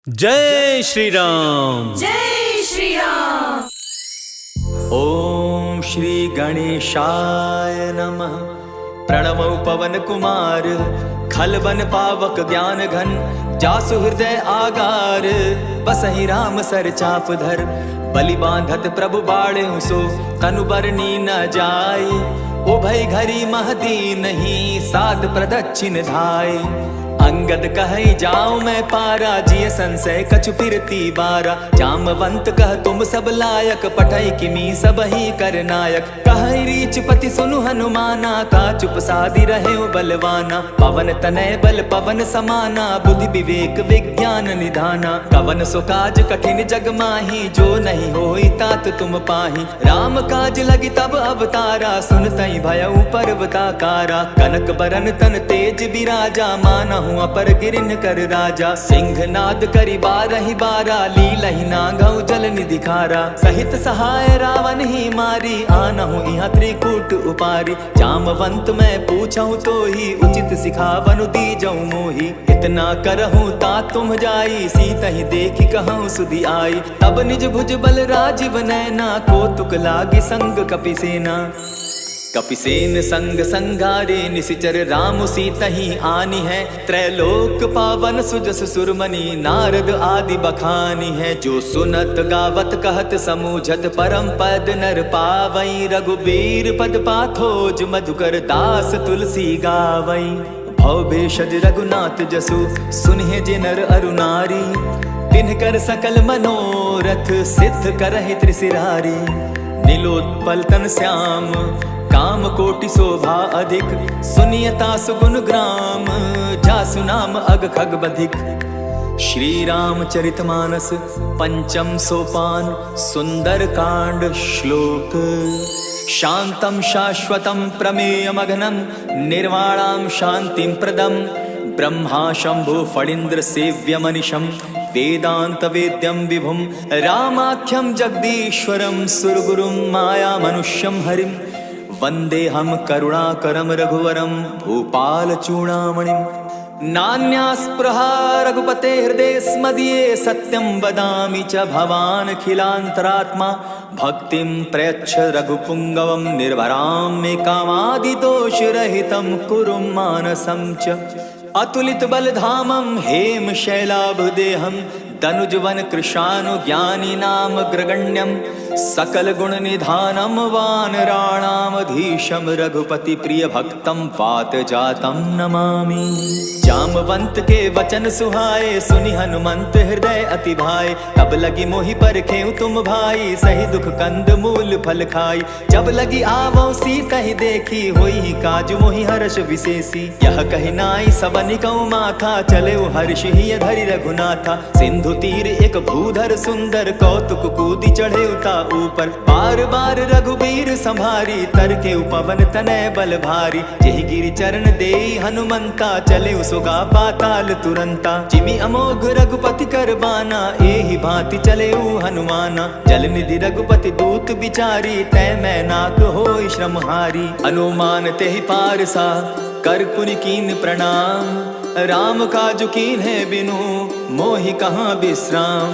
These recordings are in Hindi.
जय श्री राम। जय श्री राम। ओम श्री गणेशाय नमः। प्रणवौ पवन कुमार, खलबन पावक ज्ञान घन, जासु हृदय आगार, बसहि राम सर चाप धर, बलि बांधत प्रभु बाढ़े सो, तनु बरनी न जाय, उभय घरी महदी नहीं, साध प्रदक्षिण धाय। अंगद कहि जाऊं मैं पारा, जिय संशय कछु फिरती बारा, जामवंत कह तुम सब लायक, पठई किमी सब ही कर नायक। कहि रीच पति सुनु हनुमाना, का चुप साधि रहे बलवाना, पवन तनय बल पवन समाना, बुद्धि विवेक विज्ञान निधाना। कवन सो काज कठिन जग माही, जो नहीं होई तात तुम पाही। राम काज लगी तब अवतारा, सुनतई भयउ पर्वताकारा। कनक बरन तन तेज बिराजा, मानहु अपर गिरिन कर राजा। सिंह नाद करि बारहि बारा, लीलहि नागौ जल निधि खारा। सहित सहाय रावण ही मारी, आनहु इहाँ त्रिकूट उपारी। जामवंत मैं पूछऊं तो ही, उचित सिखावनु दीजऊं मोही। इतना करहूं ता तुम जाई, सीतहि देखि कहूं सुधि आई। तब निज भुज बल राजीव नैना, कौतुक लागी संग कपिसेना। कपिसेन संग संगारे, निशिचर राम सीतहि आनी है। त्रैलोक पावन सुजस सुरमणि, नारद आदि बखानी है। जो सुनत गावत कहत समूझत, परम पद नर पावई। रघुबीर पद पाथोज, मधुकर दास तुलसी गावई। भव भेषज रघुनाथ जसु, सुनिहे जे नर अरु नारी। तिनकर सकल मनोरथ, सिद्ध करहि त्रिशिरारी। नीलोत्पल तन श्याम, काम कोटि शोभा अधिक। सुनियता सुगुण ग्राम, जासु नाम अग खग बधिक। श्री रामचरित मानस पंचम सोपान, सुंदर कांड श्लोक। शांतम शाश्वतम प्रमेयमघनम, निर्वाणां शांतिं प्रदम। ब्रह्मा शंभु फणींद्र सेव्य मनिषम, वेदांत वेद्यम विभुम। रामाख्यम जगदीश्वरम, सुरगुरुम माया मनुष्यम हरिम। वंदे हम करुणाकरम रघुवरम, भूपाल चूड़ामणिम। नान्या स्पृहा रघुपते हृदय स्मदीये, सत्यं वदामि च भवान् खिलान्तरात्मा। भक्तिं प्रयच्छ रघुपुंगवं, निर्भरां मे कामादिदोषरहितं कुरु मानसं च। अतुलित बलधामं हेम शैलाभदेहं, तनुजवन कृशानु ज्ञानी नाम ग्रगण्यम। सकल गुण निधानम वानराणामधीशम, रघुपति प्रिय भक्तम वात जातम नमामि। जामवंत के वचन सुहाए, सुनि हनुमंत हृदय अति भाए। तब लगी मोहि परखेउ तुम भाई, सही दुख कंद मूल फल खाई। जब लगी आवो सीतहि देखी, होई काज मोहि हर्ष विशेषी। यह कहि नाई सबनि कौ माथा, चले हर्ष ही धरि रघुनाथा। सिंधु तीर एक भूधर सुंदर, कौतुक कूदी चढ़े उता ऊपर। बार बार रघुबीर संभारी, तर के पवन तनय बल भारी। जेहि गिरि चरण देई हनुमंता, चले सुगा पाताल तुरंता। जिमि अमोघ रघुपति कर बाना, एहि भांति चले हनुमाना। जल निधि रघुपति दूत बिचारी, तै मैं नाक होई श्रमहारी। अनुमान तेहि पारसा, कर पुनि कीन प्रणाम। राम काज कीन है बिनु, मोहि कहाँ विश्राम।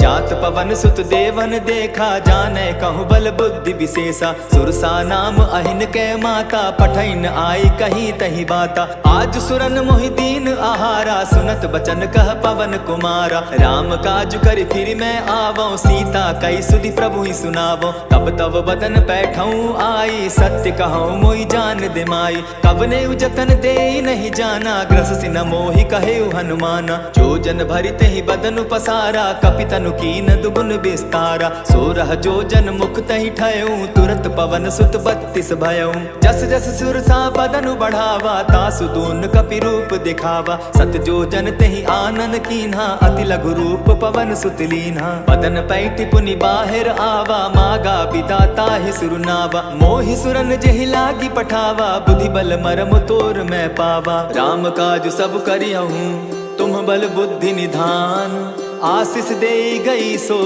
जात पवन सुत देवन देखा, जाने कहूँ बल बुद्धि विशेषा। सुरसा नाम अहिन कै माता, पठैन आई कही तही बाता। आज सुरन मोहि दीन आहारा, सुनत बचन कह पवन कुमारा। राम काज कर फिर मैं आवऊं, सीता कई सुधि प्रभु ही सुनावो। तब तब बदन पैठऊं आई, सत्य कहूँ मोहि जान दे माई। कवने जतन दे नहीं जाना, ग्रस सिन मोहि कहे हनुमाना। जो जन भरित ही बदन पसारा, कपितनु कीन दुगुन विस्तारा। सोरह जो जन मुख तहि ठयऊं, तुरत पवन सुत 32 भयऊं। जस जस सुरसा बदनु बढ़ावा, तासु दून कपि रूप दिखावा। सत जो जन तेहि आनन कीन्हा, अति लघु रूप पवन सुत लीन्हा। बदन पैठि पुनि बाहिर आवा, मागा बिदा ताहि सुरनावा। मोहि सुरन जेहि लागी पठावा, बुद्धि बल मरम तोर मैं पावा। राम काज सब करियहूं, तुम बल बुद्धि निधान। आशीष दे गई सो,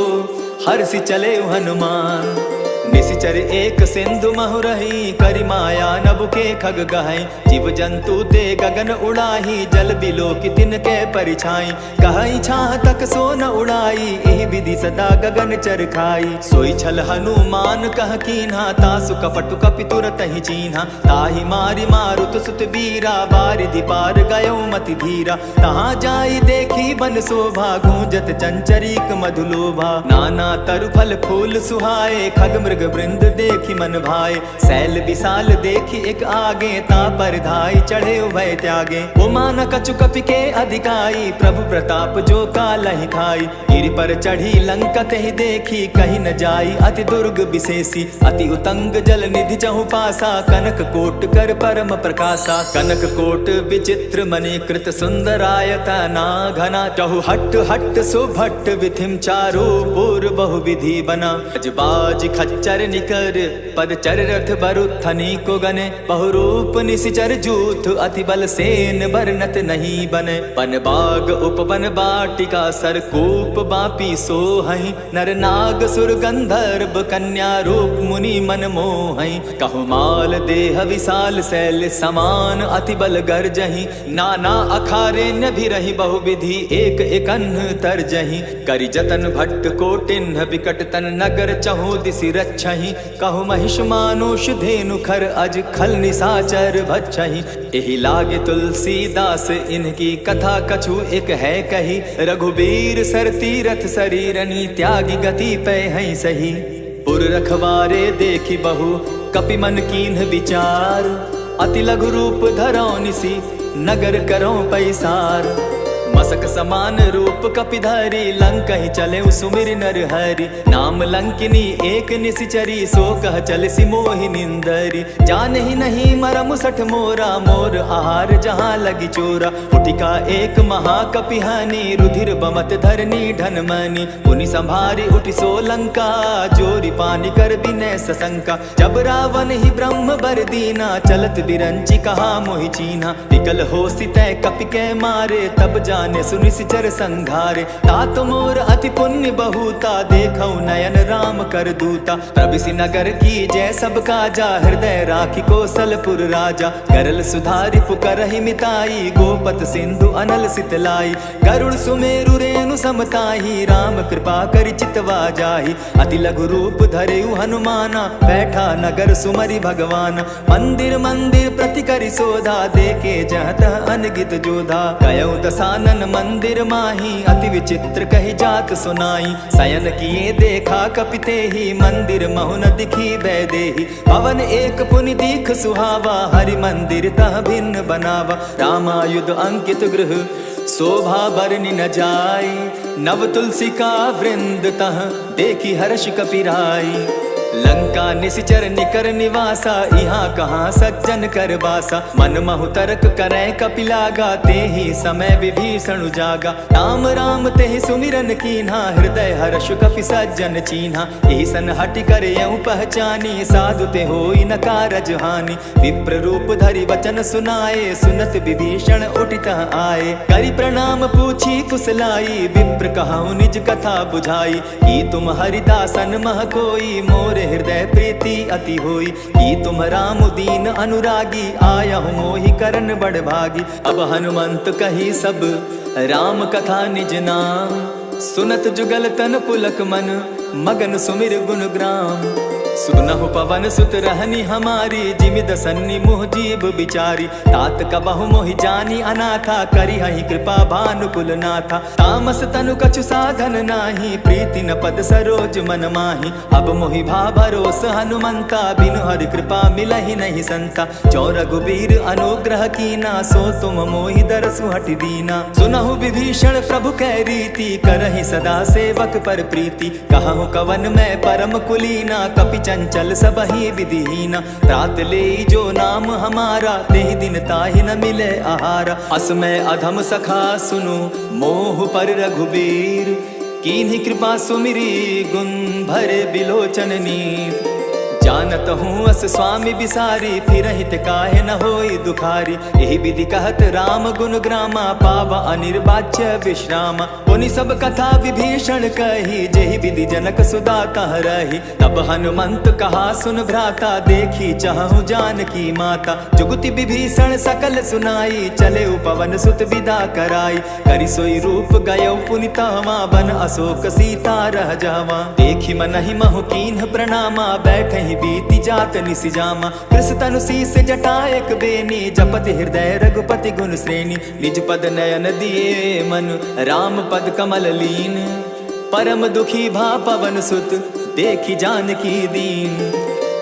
हर्षि चले हनुमान। निशिचर एक सिंधु महु रही, करि माया नभ के खग गहई। जीव जंतु ते गगन उड़ाही, जल बिलो की तिनके परिछाई। कहई छाह तक सो न उड़ाई, एहि विधि सदा गगन चर खाई। सोई छल हनुमान कह कीन्हा, तासु कपटु कपि तुरत ही चीन्हा। ताहि मारि मारुत सुत वीरा, बारिधि पार गयो मति धीरा। तहाँ जाई देखी बन शोभा, गूंजत चंचरीक मधुलोभा। नाना तरु फल फूल सुहाए, खग मृग वृंद देखी मन भाए। शैल विशाल देखी एक आगे, ता पर धाई चढ़े उभय त्यागे। उमान कछु कपि के अधिकाई, प्रभु प्रताप जो कालहि खाई। गिरि पर चढ़ी लंका तेहि देखी, कहीं न जाई अति दुर्ग विशेषी। अति उतंग जल निधि चहु पासा, कनक कोट कर परम प्रकाशा। कनक कोट विचित्र मणि कृत सुंदरायता ना घना। चहु हट हट सुभट विधिम चारु, पूर्व बहु विधि बना। बाज खच्चर निकर पद चर रथ बरुथनी को गने। बहुरूप निशिचर जूथ, अति बल सेन बरनत नहीं बने। बन बाग उपवन बाटिका, सरकूप बापी सोहई। नर नाग सुर गंधर्व, कन्या रूप मुनि मन मोहई। कहु माल देह विशाल, शैल समान अति बल गर्जही। नाना अखारे न भी रही, बहु विधि एक एकन्ह तरजही। करि जतन भट्ट कोटिन्ह, विकट तन नगर चहु दिसि रक्षहि। कहु महिष मानुष धेनु खर, अज खल निशाचर भक्षहि। एहि लागे तुलसीदास, इनकी कथा कछु एक है कही। रघुबीर सर तीरथ शरीरनी, त्यागी गति पै हैं सही। पुर रखवारे देखी बहु, कपि मन कीन्ह विचार। अति लघु रूप धरौ निसी, नगर करौ पैसार। मसक समान रूप कपिधारी, लंक ही चले सुमिर नर हरि। नाम लंकिनी एक निशिचरी, सो कह चल सी मोहि निंदरी। जान ही नहीं मरम सठ मोरा, मोर आहार जहाँ लगी चोरा। उठिका एक महाकपिहानी, रुधिर बमत धरनी ढनमनी। पुनि संभारी उठि सो लंका, जोरी पानी कर बिनय सशंका। जब रावण ही ब्रह्म बर दीना, चलत बिरंची कहा मोहि चीन्हा। विकल हो सितै कपि के मारे, तब जाने सुनिशिचर संघारे। तात मोर अति पुण्य बहुता, देखौ नयन राम कर दूता। प्रभिसि नगर की जय सब काजा, हृदय राखी कौशलपुर राजा। करल सुधारि पुकरहि मिताई, गोपत सिंधु अनल सितलाई। गरुड़ सुमेरु रेणु समताही, राम कृपा करि चितवा जाहि। अति लघु रूप धरेउ हनुमाना, बैठा नगर सुमरि भगवान। मंदिर मंदिर प्रति करि शोधा, देखे जहाँ तह अनगित जोधा। गयौ दसानन मंदिर माही, अति विचित्र कही जात सुनाई। शयन किए देखा कपिते ही, मंदिर महु न दिखी वैदेही। भवन एक पुनि दीख सुहावा, हरि मंदिर तह भिन्न बनावा। रामायुध अंकित गृह, शोभा बरनि न जाई। नव तुलसी का वृंद तह, देखी हर्ष कपिराई। लंका निशिचर निकर निवासा, यहाँ कहाँ सज्जन कर बासा। मन महु तर्क करै कपिलागा, तेहि समय विभीषण जागा। राम राम तेहि सुमिरन कीन्हा, हृदय हर्ष कपि सज्जन चीन्हा। एहि सन हटि करयउ पहचानी, साधु ते होई न कारज हानि। विप्र रूप धरि वचन सुनाए, सुनत विभीषण उठित आए। करि प्रणाम पूछी कुशलाई, विप्र कहु निज कथा बुझाई। कि तुम हरिदासन मह कोई, मोर हृदय प्रीति अति होई। कि तुम राम दीन अनुरागी, आयहु मोहि करन बड़ भागी। अब हनुमंत कही सब राम कथा निज नाम, सुनत जुगल तन पुलक मन, मगन सुमिर गुण ग्राम। सुनहु पवन सुत रहनी हमारी, जिमि दसन्नी मुह जीव बिचारी। तात कबहु मोहि जानी अनाथा, करी हहि कृपा भानुकुल नाथा। तामस तनु कछु साधन नाही, प्रीति न पद सरोज मन माही। अब मोहि भा भरोस हनुमंता, बिनु हरि कृपा मिलहि नहीं संता। जो रघुबीर अनुग्रह कीना, सो तुम मोहि दरसु हटि दीना। सुनहु विभीषण प्रभु कै रीति, करहि सदा सेवक पर प्रीति। कहु कवन मैं परम कुलीना, कपि चंचल सबहि विधिहीना। रात ले जो नाम हमारा, तेहि दिन ताहि न मिले आहारा। असमय अधम सखा सुनु, मोह पर रघुबीर। कीन्ही कृपा सुमिरी, गुण भरे बिलोचन नीर। जानत हूँ अस स्वामी बिसारी, फिर हित काहे न होई दुखारी। एहि विधि कहत राम गुण ग्रामा, पावा अनिर्वाच्य विश्रामा। पुनि सब कथा विभीषण कही, जेहि विधि जनक सुदा कह रही। तब हनुमंत कहा सुन भ्राता, देखी चाहूं जानकी माता। जुगति विभीषण सकल सुनाई, चले पवन सुत विदा कराई। करि सोई रूप गयो पुनि तहवा, बन अशोक सीता रह जावा। देखी मनहि महु कीन्ह प्रणामा, बैठहि बीति जात निसि जामा। कृष तनु शीस जटा एक बेनी, जपति हृदय रघुपति गुण श्रेणी। निज पद नयन दिए मन, राम पद कमल लीन। परम दुखी भा पवन सुत, देखी जानकी दीन।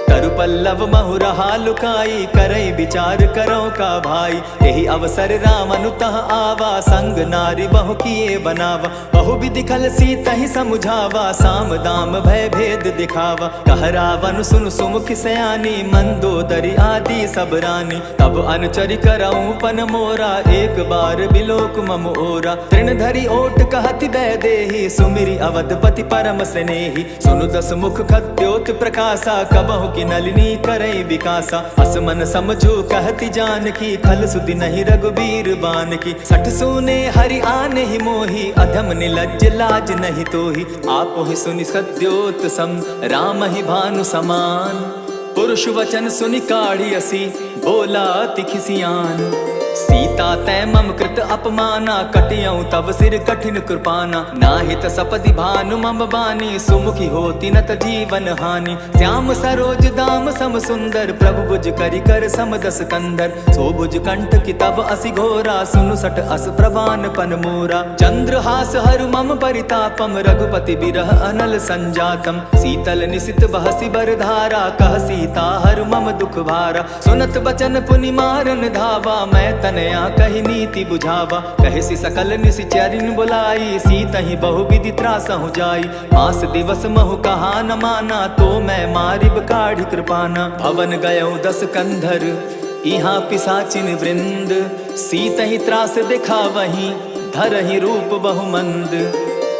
तरु पल्लव महु रहा लुकाई, करई विचार करो का भाई। यही अवसर राम अनुतः आवा, संग नारी बहु किए बनावा। बहु विधि खल सीतहि समुझावा, साम दाम भय भेद दिखावा। कह रावण सुन सुमुख सयानी, मंदोदरी आदि सब रानी। तब अनुचरि करऊं पन मोरा, एक बार बिलोक मम ओरा। तृण धरि ओट कहति वैदेही, सुमिरि अवधपति परम स्नेही। सुनु दस मुख खद्योत प्रकाशा, कबहु कि नलिनी करई विकासा। असमन समझो कहती जानकी, खल सुधि नहीं रघुबीर बान की। सठ सुने हरि आने ही मोही, अधम निलज्ज लाज नहीं तोही। आपो ही सुनि सद्योत सम, राम ही भानु समान। पुरुष वचन सुनि काढ़ी असी, बोला तिखिसियान। सीता तै मम कृत अपमाना, कटियऊं तब सिर कठिन कृपाना। नाहित सपदि भानु मम बानी, सुमुखी होती नत जीवन हानि। श्याम सरोज दाम सम सुंदर, प्रभु भुज करि कर सम दस कंदर। सो भुज कंठ की तब असि घोरा, सुनु सट अस प्रवान पन मोरा। चंद्रहास हरु मम परितापम, रघुपति बिरह अनल संजातम। शीतल निशित बहसि बर धारा, कह सीता हरु मम दुख भारा। सुनत बचन पुनि मारन धावा, मैं तनया कही नीति बुझावा। कहसी सकल निशिचरिन बुलाई, सीतहि बहु विधि त्रासहु जाई। मास दिवस महु कहा न माना, तो मैं मारिब काढ़ी कृपाना। भवन गयऊं दस कंधर, इहाँ पिशाचिन वृंद। सीतहि त्रास दिखावहीं, धरहि रूप बहुमंद।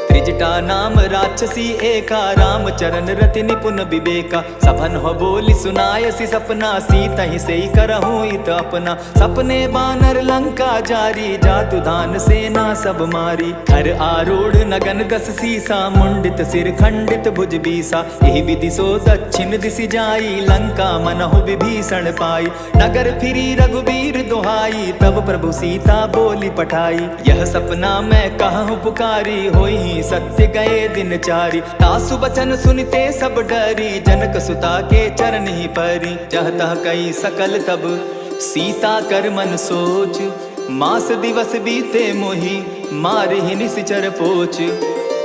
त्रिजटा नाम राक्षसी एका, राम चरण रति निपुण विवेका। सभन हो बोली सुनायसी सपना, सीतहि सेई करहूं इत अपना। सपने बानर लंका जारी, जातु धान सेना सब मारी। खर आरूढ़ नगन गस सीसा, मुंडित सिर खंडित भुज बीसा। यही विधि सो दक्षिण दिशि जाई, लंका मनहु विभीषण पाई। नगर फिरी रघुबीर दुहाई, तब प्रभु सीता बोली पठाई। यह सपना मैं कहूँ पुकारी, होई सत्य गए दिन चारी। तासु बचन सुनते सब डरी, जनक सुता के चरण ही परी। जह तह कई सकल तब, सीता कर मन सोच। मास दिवस बीते मोही, मारहि निशिचर पोच।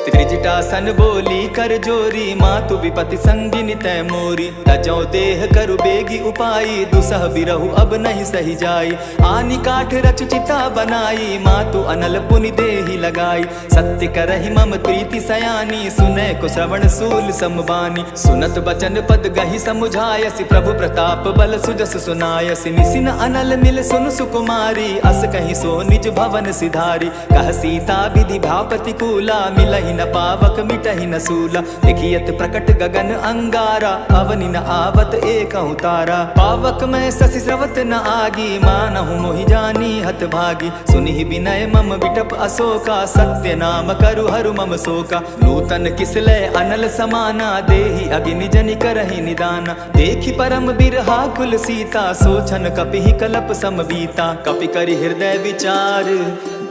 त्रिजटा सन बोली कर जोरी, मातु विपति संगिनी तै मोरी। तजौ देह करु बेगी उपाई, दुसह बिरहु अब नहीं सही जाई। आनी काठ रच चिता बनाई, मातु अनल पुनि देहि लगाई। सत्य करहि मम प्रीति सयानी, सुनै को श्रवण सूल समबानी। सुनत बचन पद गहि समुझायसि, प्रभु प्रताप बल सुजस सुनायसि। निसिन अनल मिल सुन सुकुमारी, अस कहि सो निज भवन सिधारी। कह सीता विधि भा प्रतिकूला, मिलहि न पावक मिटहि न सूला। लिखियत प्रकट गगन अंगारा, अवनि न आवत एकहु तारा। पावक मैं शशि स्रवत न आगी, मानहु मोहि जानी हत भागी। सुनिहि विनय मम विटप अशोका, सत्य नाम करु हरु मम शोका। नूतन किसलय अनल समाना, देहि अगिनि जनि करहि निदाना। देखि परम बिरहा कुल सीता, सोचन कपिहि कलप सम बीता। कपि करि हृदय विचार,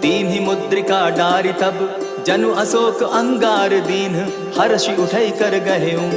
दीन्हि मुद्रिका डारि। तब जनु अशोक अंगार दीन, हर्षि उठै कर गहेऊं।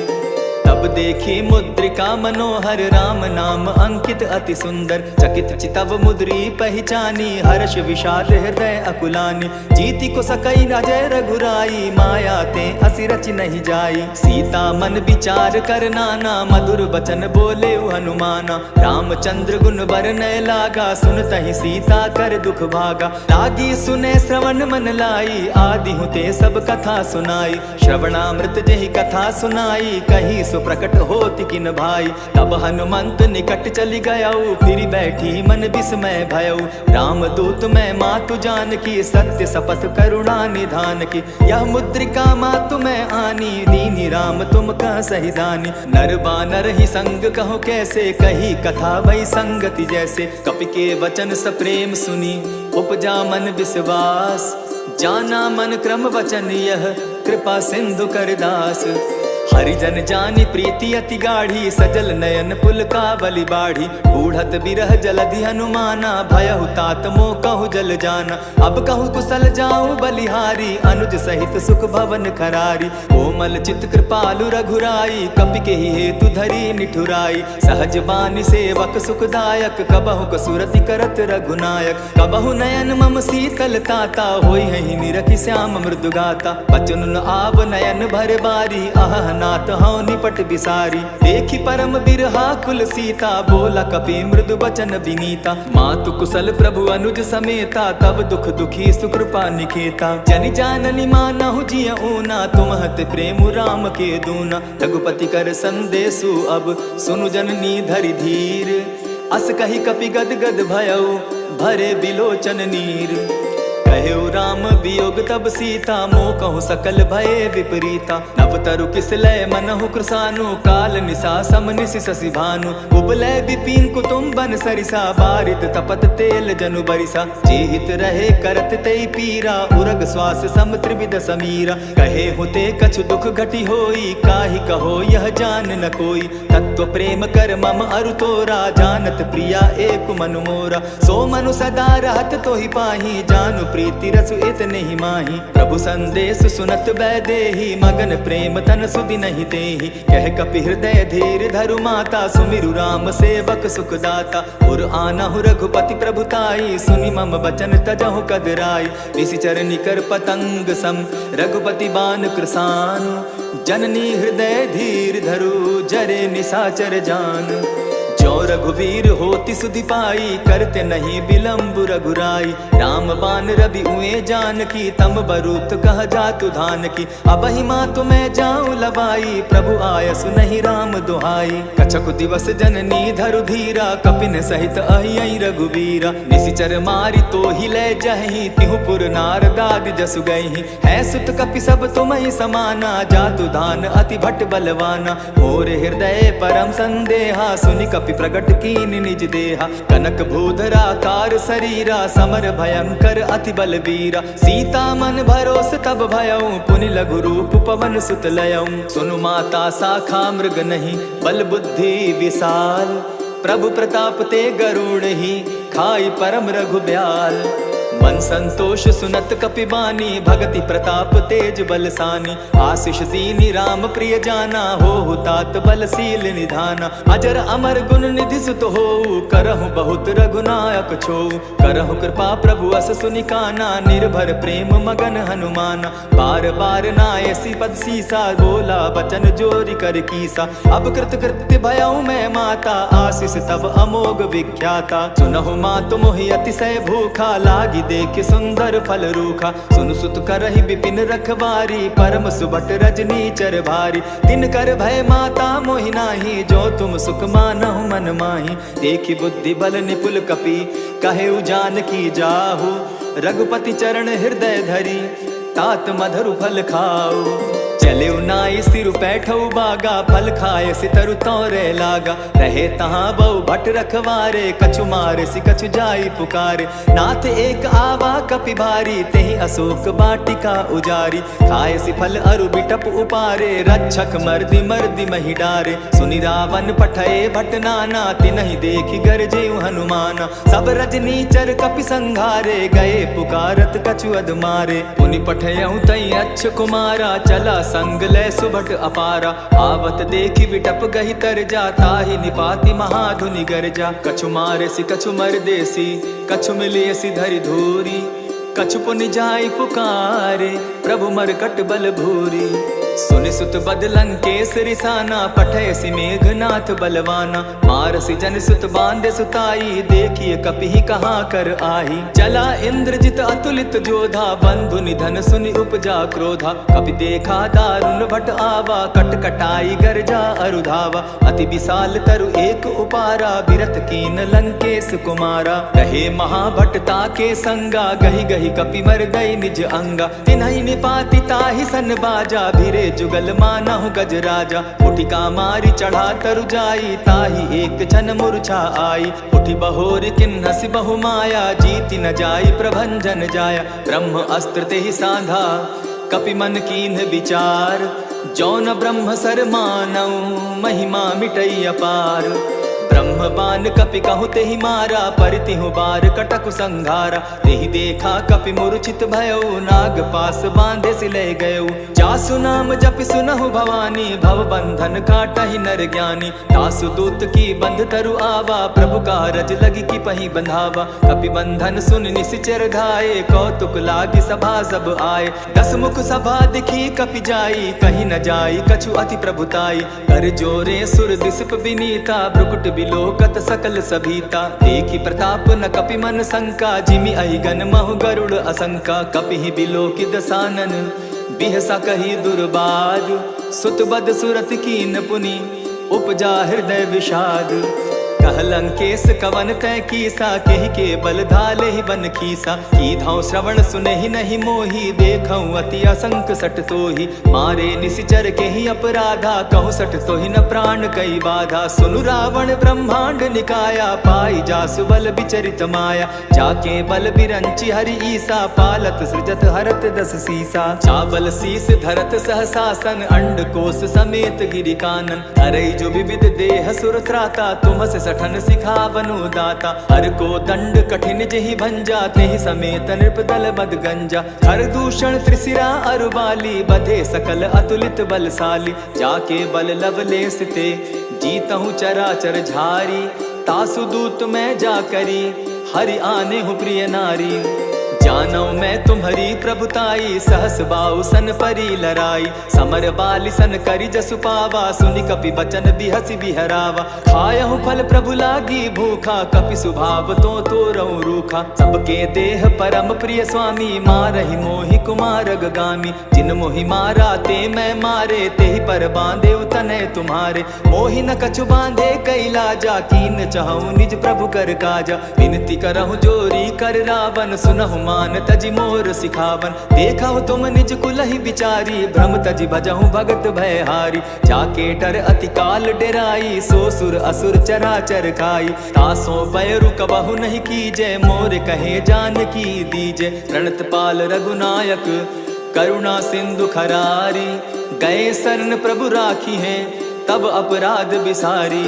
तब देखी मुद्रिका मनोहर, राम नाम अंकित अति सुंदर। चकित चितव मुद्री पहचानी, हर्ष विषाद हृदय अकुलानी। जीति को सकई अजय रघुराई, माया ते असि रच नहीं जाई। सीता मन विचार कर नाना, मधुर बचन बोले हनुमाना। रामचंद्र गुण बरनय लागा, सुनतहि सीता कर दुख भागा। लागी सुने श्रवण मन लाई, आदि हुते सब कथा सुनाई। श्रवणामृत जहि कथा सुनाई, कही सो प्रकट होति किन भाई। तब हनुमंत निकट चली गयऊ, फिर बैठी मन विस्मय भयऊ। राम दूत मैं मातु जानकी, सत्य शपथ करुणा निधान की। यह मुद्रिका मातु मैं आनी, दीनी राम तुम कह सही दानी। नर बानर ही संग कहो कैसे, कही कथा भई संगति जैसे। कपि के वचन सप्रेम सुनी, उपजा मन विश्वास। जाना मन क्रम वचन यह कृपा सिंधु करदास। हरिजन जानी प्रीति अति गाढ़ी सजल नयन पुल का बलि बाढ़ी। बूढ़त बिरह जलधि हनुमाना भयहु तात मो कहु जल जाना। अब कहु कुशल जाऊं बलिहारी अनुज सहित सुख भवन खरारी। कोमल चित कृपालु रघुराई कपि के ही हेतु धरी निठुराई। सहज बानी सेवक सुखदायक कबहु कसुरति करत रघुनायक। कबहु नयन मम शीतल ताता होई है निरखि श्याम मृदु गाता। बचन न आव नयन भर बारी आह नाथ हौ निपट बिसारी। देखी परम बिरहा कुल सीता बोला कपि मृदु बचन विनीता। मातु कुशल प्रभु अनुज समेता तब दुख दुखी सुकृपा निकेता। जनि जाननी मानहु जिय ऊना तुमहत प्रेम राम के दूना। रघुपति कर संदेशु अब सुनु जननी धरि धीर। अस कही कपि गद गद भयउ भरे बिलोचन नीर। कहेउ राम वियोग तब सीता मोह कहु सकल भये विपरीता। नव तरु किस लय मनहु कृसानु काल निशा सम निशि शशि भानु। उबलय विपिन कुटुम्बन सरिसा बारित तपत तेल जनु बरिसा। जेहित रहे करत तेई पीरा उरग श्वास सम त्रिविध समीरा। कहे होते कछु दुख घटी होई काहि कहो यह जान न कोई। तत्व प्रेम कर मम अरु तोरा जानत प्रिया एक मनु मोरा। सो मनु सदा रहत तोहि पाही जानु प्रीति रसु इतने ही माही। प्रभु संदेश सुनत बैदेही मगन प्रेम तन सुधि नहीं देही। कह कपि हृदय धीर धरु माता सुमिरु राम सेवक सुखदाता। उर आनहु रघुपति प्रभुताई सुनि मम बचन तजहु कदराई। निशिचर निकर पतंग सम रघुपति बान कृसानु। जननी हृदय धीर धरु जरे निशाचर जान। जो रघुवीर होति सुधि पाई करते नहीं विलंब रघुराई। राम बान रवि उए जानकी तम बरूत कह जातु धान की। अब ही माँ तुम्हें जाऊं लबाई प्रभु आयसु नहीं राम दुहाई। कछक दिवस जननी धरु धीरा कपिन सहित अहि रघुवीरा। निशिचर मारी तो ही ले जही तिहुपुर नारदादि जसु गई। है सुत कपि सब तुम ही समाना जातु धान अति भट बलवाना। मोर हृदय परम संदेहा सुनि कपि प्रगट कीन निज देहा। कनक भूधरा कार शरीरा समर भयंकर अति बलबीरा। सीता मन भरोस तब भयऊ पुनि लघु रूप पवन सुत लयऊ। सुनु माता शाखा मृग नहीं बल बुद्धि विशाल। प्रभु प्रताप ते गरुड़ ही खाई परम रघु ब्याल। मन संतोष सुनत कपि बानी भगति प्रताप तेज बलसानी। आशीष दीनी राम प्रिय जाना हो तात बलशील निधाना। अजर अमर गुण निधि सुत हो करहु बहुत रघुनायक छो। करहु कृपा प्रभु अस सुनि काना निर्भर प्रेम मगन हनुमाना। बार बार नायसी पद सीसा बोला बचन जोरी कर कीसा। अब कृत कृत्य भयऊ मैं माता आशीष तब अमोघ विख्याता। सुनहु मातु मोहि अतिशय भूखा लागी देख सुंदर फल रूखा। सुन सुत करहि विपिन रखवारी परम सुबट रजनी चर भारी। तिन कर भय माता मोहि नाही जो तुम सुख मानहु मन माही। देखी बुद्धि बल निपुल कपि कहेउ जानकी जाहु। रघुपति चरण हृदय धरी तात मधुर फल खाओ। चले नाई सिर बैठऊ बागा फल खाए सितरु तौरे लागा। रहे तहाँ बहु भट रखवारे कछु मारे सि कछु जाई पुकारे। नाथ एक आवा कपि भारी तेहि अशोक बाटिका उजारी। खाए सि फल अरु बिटप उपारे रक्षक मर्दि मर्दि महि डारे। सुनि रावण पठये भट नाना तिनहि देखि गरजेउ हनुमाना। सब रजनी चर कपि संघारे गए पुकारत कछु अध मारे। पुनि पठयउ तई अच्छ कुमारा चला संग लय सुभट अपारा। आवत देखी विटप गही तर जाता ही निपाति महाधुनि गर्जा। कछु मारे सि कछु मर देसी कछु मिलिय सि धरि धूरी। कछु पुनि जाई पुकारे प्रभु मरकट बल भूरी। सुनि सुत बद लंकेश रिसाना पठय सि मेघनाथ बलवाना। मारसि जन सुत बांधे सुताई देखिए कपि कहाँ कर आही। चला इंद्रजित अतुलित जोधा बंधु निधन सुनि उपजा क्रोधा। कपि देखा दारुण भट आवा कट कटाई गर्जा अरुधावा। अति विशाल तरु एक उपारा बिरत कीन लंकेश कुमारा। रहे महाभटता के संगा गही गही कपि मर गई निज अंगा। तिन्हि निपाति ताहि सन बाजा भिरे कहे जुगल मानहु गज राजा। उठिका मारी चढ़ा तरु जाई, ताही एक छन मूर्छा आई। उठी बहोर किन्नस बहु माया, जीति न जाई प्रभंजन जाया। ब्रह्म अस्त्र ते ही साधा, कपि मन कीन्ह विचार। जौन ब्रह्म सर मानऊ, महिमा मिटई अपार। ब्रह्म बान कपि कहु तेहि मारा, परितिहु बार कटकु संघारा। तेहि देखा कपि मूर्छित भयउ, नाग पास बांधे सिले गयउ। जासु नाम जपि सुनहु भवानी, भव बंधन काटहि नर ज्ञानी। तासु दूत की बंध तरु आवा, प्रभु कारज लगी की पही बंधावा। कपि बंधन सुन निसिचर धाये, कौतुक लागी सभा सब आए। दस मुख सभा दिखी कपि जाई, कहीं न जाई कछु अति प्रभुताई। कर जोरे सुर दिसप विनीता, ब्रुकुट बिलोकत सकल सभीता। देखी प्रताप न कपि मन शंका, जिमि अहिगन महु गरुड़ असंका। कपि ही बिलोकि दसानन, बिहसा कही दुर्बाद। सुत बद सुरत कीन पुनि, उपजा हृदय विषाद। कहलंकेश कवन तय कीसा, केहि के बल धाले ही बन खीसा। की धाव श्रवण सुने ही नहीं मोही, देखऊं अति असंक सट तोही। मारे निसिचर के ही अपराधा, कहूँ सट तो ही न प्राण कई बाधा। सुनु रावण ब्रह्मांड निकाया, पाई जासु बल विचरित माया। जाके बल बिरंची हरि ईसा, पालत सृजत हरत दस सीसा। चावल शीस धरत सहसासन, अंड कोश समेत गिरि कानन। हरई जो विविध देह सुर त्राता, तुम से सठन सिखावनु दाता। हर को दंड कठिन जेहि भंजा, तेहि समेत नृपदल मद गंजा। हर दूषण त्रिशिरा अरुबाली, बधे सकल अतुलित बलशाली। जाके बल लवलेस ते, जीतहु चराचर झारी। तासु दूत मैं जा करी, हरि आने हूँ प्रिय नारी। जानौ मैं तुम्हारी प्रभुताई, सहस बाऊ सन परी लराई। समर बाली सन करी जसु पावा, सुनि कपि बचन बिहसी बिहरावा। खायहु फल प्रभु लागी भूखा, कपि स्वभाव तो तोरऊ रूखा। सबके देह परम प्रिय स्वामी, मारहि मोहि कुमारग गामी। जिन मोहि मारा ते मैं मारे, तेहि पर बांधे तनय तुम्हारे। मोहि न कछु बांधे कैलाजा, कीन चाहूं निज प्रभु कर काजा। विनती करहु जोरी कर रावण, सुनहु मान तजि मोर सिखावन। देखहु तुम निज कुलहि बिचारी, भ्रम तजि भजहु भगत भयहारी। जाके डर अति काल डेराई, सो सुर असुर चराचर खाई। तासो पैरु कबहु नहीं कीजे, मोर कहे जानकी दीजे। प्रणत पाल रघुनायक, करुणा सिंधु खरारी। गए शरण प्रभु राखी हैं, तब अपराध बिसारी।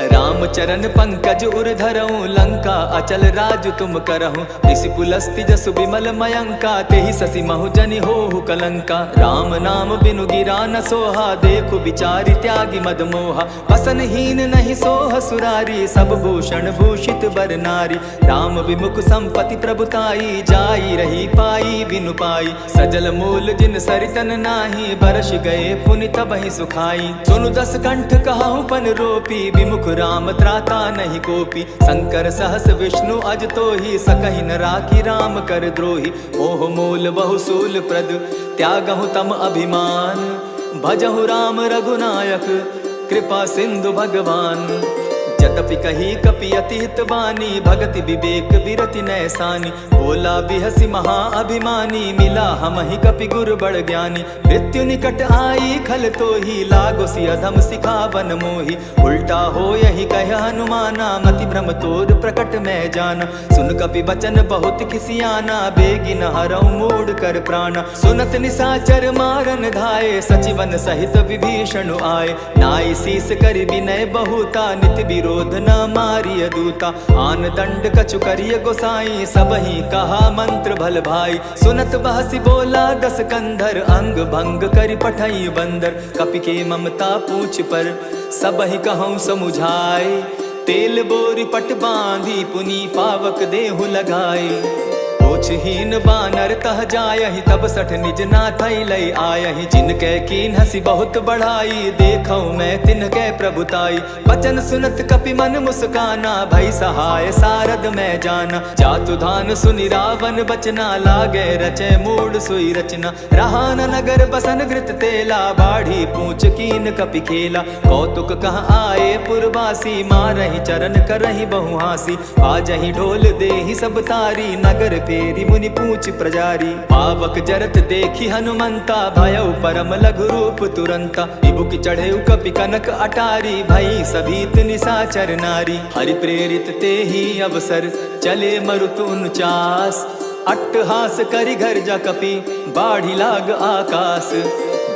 राम चरण पंकज उर धरऊं, लंका अचल राज तुम करहूं। ऋषि पुलस्ति जसु विमल मयंका, तेहि ससि महु जनि होहु कलंका। राम नाम बिनु गिरा न सोहा, देखु विचारि त्यागी मद मोहा। वसन हीन नहीं सोह सुरारी, सब भूषण भूषित बर नारी। राम विमुख संपति प्रभुताई, जाई रही पाई बिनु पाई। सजल मूल जिन सरितन नाही, बरस गए पुनि तबहि सुखाई। सुनु दस कंठ कहाहु पन रोपी, विमुख राम त्राता नहीं कोपी। शंकर सहस विष्णु अज तो ही, सकहि न राखी राम कर द्रोही। मोह मूल बहुसूल प्रद, त्यागहु तम अभिमान। भजहु राम रघुनायक, कृपा सिंधु भगवान। जतपि कही कपि अति हित बानी, भगति विवेक बिरति नैसानी। बोला बिहसी महा अभिमानी, मिला हमहि कपि गुर बड़ ज्ञानी। मृत्यु निकट आई खल तो ही, लागो सि अधम सिखावन मोही। उल्टा हो यही कह हनुमाना, मति भ्रम तोर प्रकट मैं जाना। सुन कपि बचन बहुत खिसियाना, बेगिन हरऊ मूढ़ कर प्राणा। सुनत निसाचर मारन धाये, सचिवन सहित विभीषण आए। नाई शीस करि विनय बहुता, नित विरोध न मारिय दूता। आन दंड कछु करिय गोसाई, सबहि कहा मंत्र भल भाई। सुनत बहसी बोला दस कंधर, अंग भंग करि पठई बंदर। कपि के ममता पूछ पर, सबहि कहूँ समुझाए। तेल बोरी पट बांधी, पुनि पावक देहु लगाए। ओछहीन बानर तह जायहि, तब सठ निज नाथई लई आयहि। जिनके कीन हसी बहुत बढ़ाई, देखऊं मैं तिनके प्रभुताई। वचन सुनत कपि मन मुस्काना, भई सहाय सारद मैं जाना। जातु धान सुनि रावण बचना, लागे रचे मूढ़ सोई रचना। रहा न नगर बसन घृत तेला, बाढ़ी पूछ कीन कपि खेला। कौतुक कह आए पुरवासी, मारहि चरण करहि बहुहासी। आजहि ढोल देहि सब तारी, नगर पे फेरी मुनि पूछ प्रजारी। पावक जरत देखी हनुमंता, भयउ परम लघु रूप तुरंता। विभुक चढ़े कपि कनक अटारी, भई सभीत निशाचर नारी। हरि प्रेरित ते ही अवसर, चले मरुत 49। अट्टहास करि गर्जा कपि, बाढ़ी लाग आकाश।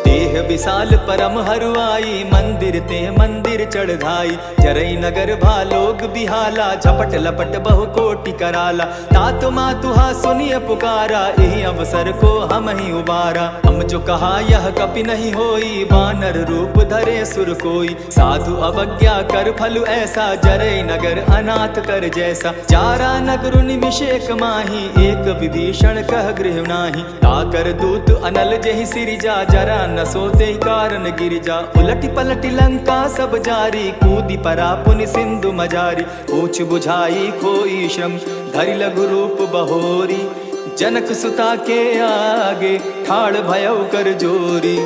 देह विशाल परम हरुआई, मंदिर ते मंदिर चढ़ाई। जरई नगर भालोग बिहाला, झपट लपट बहु कोटि कराला। तात मातुहा सुनिय पुकारा, यही अवसर को हम ही उबारा। हम जो कहा यह कपि नहीं होई, बानर रूप धरे सुर कोई। साधु अवज्ञा कर फल ऐसा, जरई नगर अनाथ कर जैसा। चारा नगर निमिषेक माही, एक विभीषण कह गृह नाही। ताकर दूत अनल जहि सिरिजा, जरा न सोते कारण गिरिजा। उलटी पलटी लंका सब जारी, कूदी परा पुनि सिंधु मजारी। पूछ बुझाई खोई श्रम, धरि लघु रूप बहोरी। जनक सुता के आगे, ठाड़ भयउ कर जोरी।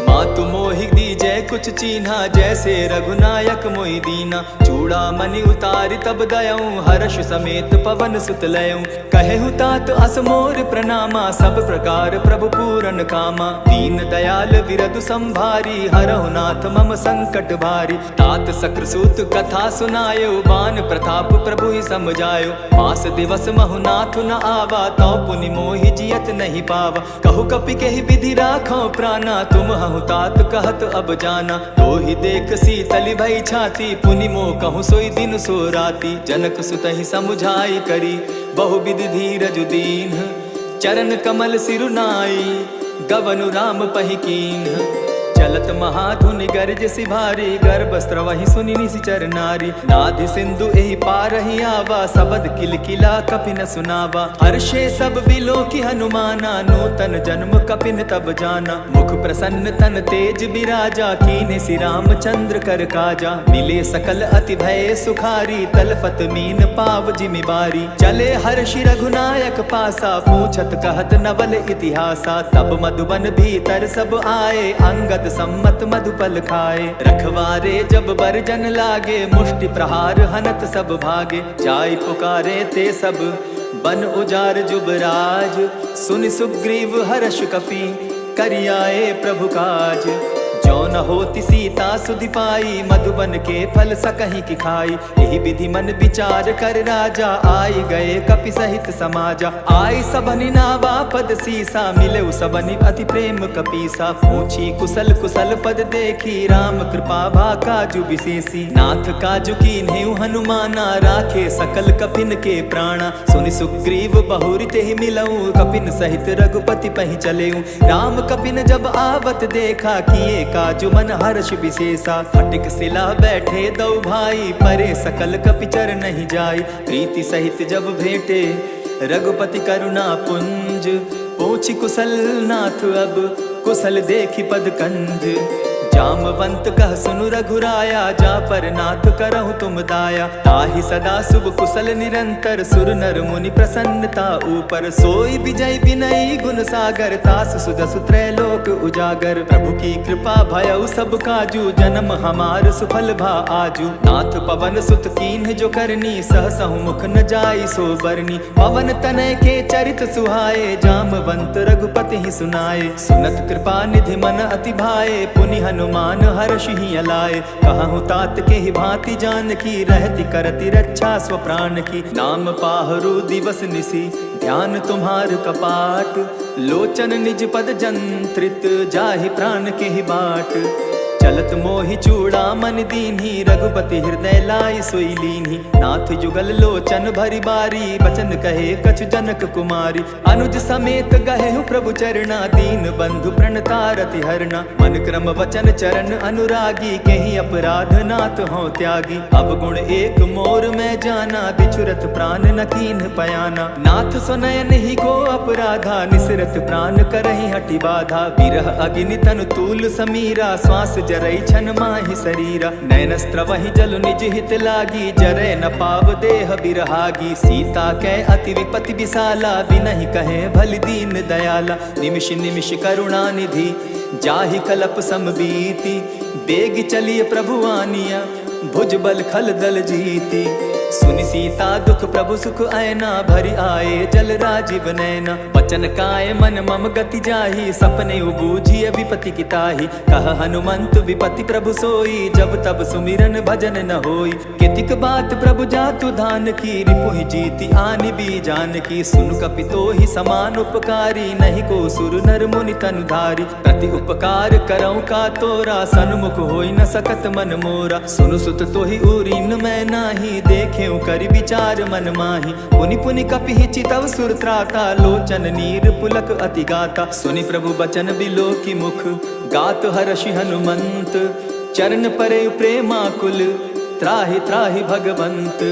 मातु मोहि दीजै कुछ चीन्हा, जैसे रघुनायक मोहि दीना। चूड़ा मणि उतारि तब दयऊं, हर्ष समेत पवन सुत लयऊं। कहेहु तात अस मोर प्रणामा, सब प्रकार प्रभु पूरन कामा। दीन दयाल विरधु संभारी, हरहु नाथ मम संकट भारी। तात सक्रसूत कथा सुनायो, बान प्रताप प्रभु ही समझायो। मास दिवस महु नाथ न आवा, तौ पुनि मोहि जियत नहीं पावा। कहु कपि केहि विधि राखो प्राणा, तुम हहु तात कहत अब जाना। तो ही देख शीतल भई छाती, पुनि मोह कहूँ सोई दिन सो राती। जनक सुत ही समुझाई करी, बहु विधि धीरज दीन। चरण कमल सिरुनाई, गवनु राम पहि कीन्ह। चलत महाधुनि गर्ज सिभारी, गर्भ स्रवहि सुनि निशिचर नारी। नाधि सिंधु एहि पारहि आवा, सबद किलकिला कपिन सुनावा। हर्षे सब बिलो की हनुमाना, नूतन जन्म कपिन तब जाना। मुख प्रसन्न तन तेज बिराजा, कीन्हे श्री रामचंद्र कर काजा। मिले सकल अति भय सुखारी, तलफत मीन पाव जिमि बारी। चले हर्षि रघुनायक पासा, पूछत कहत नवल इतिहासा। तब मधुबन भीतर सब आए, अंगद सम्मत मधुपल खाए। रखवारे जब बरजन लागे, मुष्टि प्रहार हनत सब भागे। जाय पुकारे ते सब, बन उजार जुबराज। सुनि सुग्रीव हर्ष कपि, करियाए प्रभु काज। जो न होती सीता सुधि पाई, मधुबन के फल सकहीं की खाई। यही विधि मन विचार कर राजा, आई गए कपि सहित समाजा। आई सबनि नावा पद सीसा, मिले सबनि अति प्रेम कपीसा। पूछी कुशल कुशल पद देखी, राम कृपा भा काजु विशेषी। नाथ काजु कीन्हेउ हनुमाना, राखे सकल कपिन के प्राणा। सुनि सुग्रीव बहुरि तेहि मिलऊं, कपिन सहित रघुपति पहि चलेऊं। राम कपिन जब आवत देखा, किए काजु मन हर्ष विशेषा। फटिक सिला बैठे दो भाई, परे सकल कपि चर नहीं जाई। प्रीति सहित जब भेंटे, रघुपति करुणा पुंज। पूछि कुशल नाथ अब, कुशल देखि पद कंज। जामवंत कह सुनु रघुराया, जा पर नाथ करहु तुम दाया। ताहि सदा शुभ कुशल निरंतर, सुर नर मुनि प्रसन्नता ऊपर। सोई विजय विनयी गुण सागर, तास सुजसु त्रैलोक उजागर। प्रभु की कृपा भयउ सब काजू, जन्म हमार सुफल भा आजू। नाथ पवन सुत कीन्ह जो करनी, सहसहु मुख न जाई सो बरनी। पवन तनय के चरित सुहाए, जामवंत रघुपति ही सुनाए। सुनत कृपा निधि मन अति भाए, पुनि हनुमान हर्ष ही अलाए। कहूँ तात के ही भांति जान की, रहती करती रक्षा स्व प्राण की। नाम पाहरु दिवस निसी, ध्यान तुम्हार कपाट। लोचन निज पद जंत्रित, जाहि प्राण के ही बाट। चलत मोहि चूड़ा मन दीन्ही, रघुपति हृदय लाई सोई लीन्ही। नाथ जुगल लोचन भरी बारी, बचन कहे कछु जनक कुमारी। अनुज समेत गहेहु प्रभु चरणा, दीन बंधु प्रणतारति हरना। मन क्रम वचन चरण अनुरागी, कहीं अपराध नाथ हो त्यागी। अब गुण एक मोर में जाना, बिछुरत प्राण न कीन्ह पयाना। नाथ सुनयन ही को अपराधा, निसरत प्राण करहि हटि बाधा। विरह अग्नि तनु तूल समीरा, श्वास जरई छन माहि शरीरा। नैनस्त्र वही जल निज हित लागी, जरै न पाव देह बिरहागी। सीता कै अति विपति विशाला, बिनहि कहे भल दीन दयाला। निमिष निमिष करुणा निधि, जाहि कलप समबीति। बेग चलिए प्रभु आनिया, भुज बल खल दल जीती। सुनि सीता दुख प्रभु सुख ऐना, भरि आए जल राजीव नैना। बचन काय मन मम गति जाहि, सपने बूझिय विपति की ताहि। कह हनुमंत विपति प्रभु सोई, जब तब सुमिरन भजन न होई। कितिक बात प्रभु जातु धान की, रिपुहि जीति आनि भी जान की। सुन कपि तोहि समान उपकारी, नहीं को सुर नर मुनि तनुधारी। प्रति उपकार करऊँ का तोरा, सन्मुख होई न सकत मन मोरा। सुनु सुत तोहि उरीन मैं नाही, देखेउ करि विचार मन माही। पुनि पुनि कपिहि चितव सुर त्राता, लोचन नीर पुलक अति गाता। सुनि प्रभु बचन बिलो की मुख, गात हर्षि हनुमंत। चरण परे प्रेमाकुल, त्राहि त्राहि भगवंत।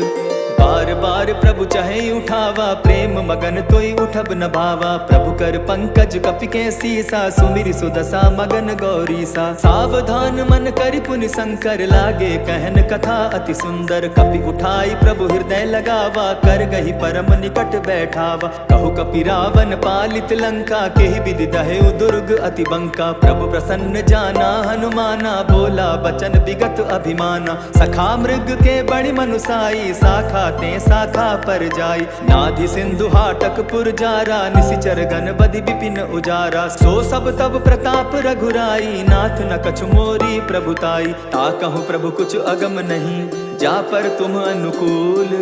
बार बार प्रभु चहे उठावा, प्रेम मगन तोई उठब न भावा। प्रभु कर पंकज कपि के सीसा, सुमिरि सुदशा मगन गौरीसा। सावधान मन करि पुनि शंकर, लागे कहन कथा अति सुंदर। कपि उठाई प्रभु हृदय लगावा, कर गही परम निकट बैठावा। कहु कपि रावण पालित लंका, केहि विधि दहेउ दुर्ग अति बंका। प्रभु प्रसन्न जाना हनुमाना, बोला बचन विगत अभिमाना। सखा मृग के बड़ि मनुसाई, शाखा ते शाखा पर जाई। नाधि सिंधु हाटक पुर जारा, निशिचर गण बधि विपिन उजारा। सो सब तब प्रताप रघुराई, नाथ न कछु मोरी प्रभुताई। ताकहु प्रभु कुछ अगम नहीं, जा पर तुम अनुकूल।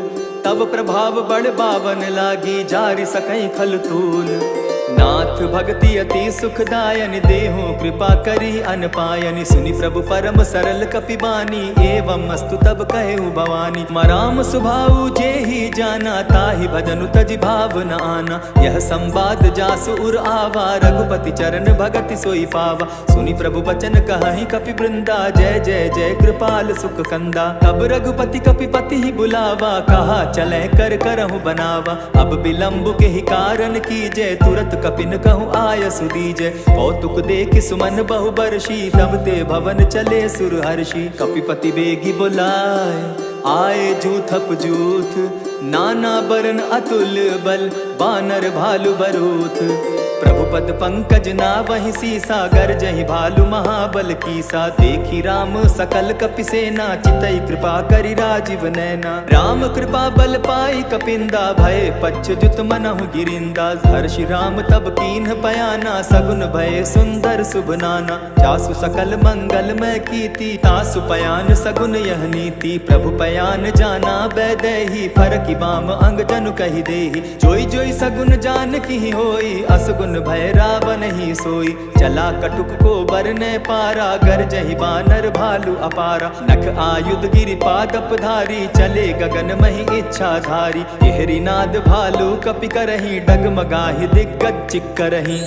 तब प्रभाव बड़ बावन लागी, जारि सकई खल तूल। नाथ भक्ति अति सुखदायनि, देहु कृपा करी अनपायनि। सुनि प्रभु परम सरल कपि बानी, एवं अस्तु तब कहेउ भवानी। मराम सुभाऊ जेहि जाना, ताहि भजनु तजि भाव न आना। यह संवाद जासु उर आवा, रघुपति चरण भगति सोई पावा। सुनि प्रभु बचन कहहि कपि वृंदा, जय जय जय कृपाल सुख कंदा। तब रघुपति कपि पति ही बुलावा, कहा चले कर करहु बनावा। अब विलंब के ही कारण कीजय, तुरत कपिन कहूँ आय सुदीजय। कौतुक देख सुमन बहु बरसी, तब ते भवन चले सुर हर्षि। कपिपति बेगी बुलाए, आए जूथप जूथ। नाना बरन अतुल बल, बानर भालु बरूथ। प्रभु पद पंकज नावहि सीसा, गरजहि भालु महाबल कीसा। देखी राम सकल कपि सेना, चितई कृपा करि राजीव नैना। राम कृपा बल पाई कपिंदा, भय पच्युत मनहु गिरिंदा। हर्षि राम तब कीन्ह पयाना, सगुन भय सुंदर शुभ नाना। जासु सकल मंगल मैं कीति, तासु पयान सगुन यह नीति। प्रभु पयान जाना बैदेही, फरकि बाम अंग जनु कहि देहि। जोई जोई सगुन जान की होई, असगुन भय रावण ही सोई। चला कटुक को बरने पारा, गरजहि बानर भालु अपारा। नख आयुध गिरि पादप धारी, चले गगन महि इच्छा धारी। केहरी नाद भालु कपि करहि, डगमगाहि दिग्गज चिक्करहि।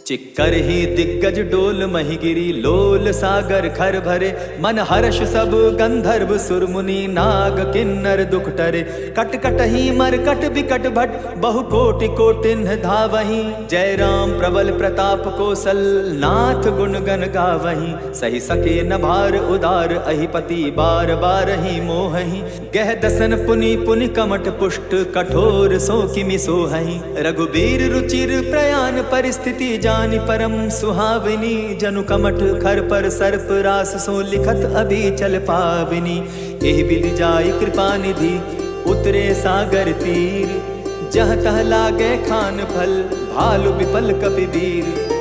चिक्कर ही दिग्गज डोल मही गिरी, लोल सागर खर भरे। मन हर्ष सब गंधर्व सुर मुनि, नाग किन्नर दुख टरे। कट कट ही मर कट विकट भट, बहु कोटि कोटिन्ह धावहि। जय राम प्रबल प्रताप कौशल, नाथ गुण गण गावहि। सही सके न भार उदार, अहिपति बार बार ही मोहहि। गह दसन पुनि पुनि कमठ पुष्ट, कठोर सो किमि सोहहि। रघुबीर रुचिर प्रयाण परिस्थिति, जानि परम सुहाविनी। जनु कमठ खर पर सर्प रास, सो लिखत अभी चल पाविनी। एहि विधि जाई कृपा निधि, उतरे सागर तीर। जह तह लागे खान फल, भालु विपल कपि वीर।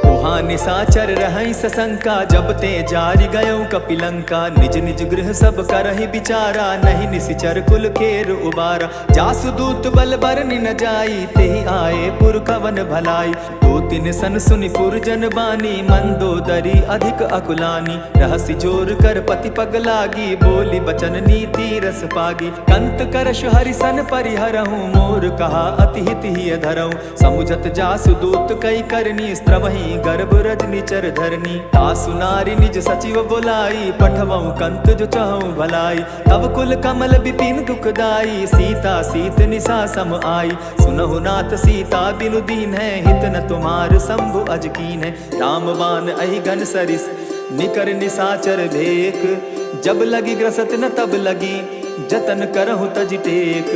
वहाँ निशाचर रहै सशंका, जब ते जारि गयौ कपिलंका। निज निज गृह सब करहि विचारा, नहीं निशिचर कुल केर उबारा। जासु दूत बल बरनि न जाई, तेहि आए पुर कवन भलाई। दो तिन सन सुनि पुर जन बानी, मंदोदरी अधिक अकुलानी। रहसि जोर कर पति पग लागी, बोली बचन नीति रस पागी। कंत करश हरिसन परिहरहु, मोर कहा अति हित ही धरहु। समुझत जासु दूत कई करनी, स्त्रवहि गर्भ रजनी चर धरनी। तासु नारी निज सचिव बुलाई, पठवऊ कंत जो चहु भलाई। तब कुल कमल विपिन दुखदाई, सीता सीत निशा सम आई। सुनहु नाथ सीता बिनु दीन है, हित न तुम्हार शंभु अजकीन है। राम बाण अहि घन सरिस, निकर निशाचर भेक। जब लगी ग्रसत न तब लगी, जतन करहु तज टेक।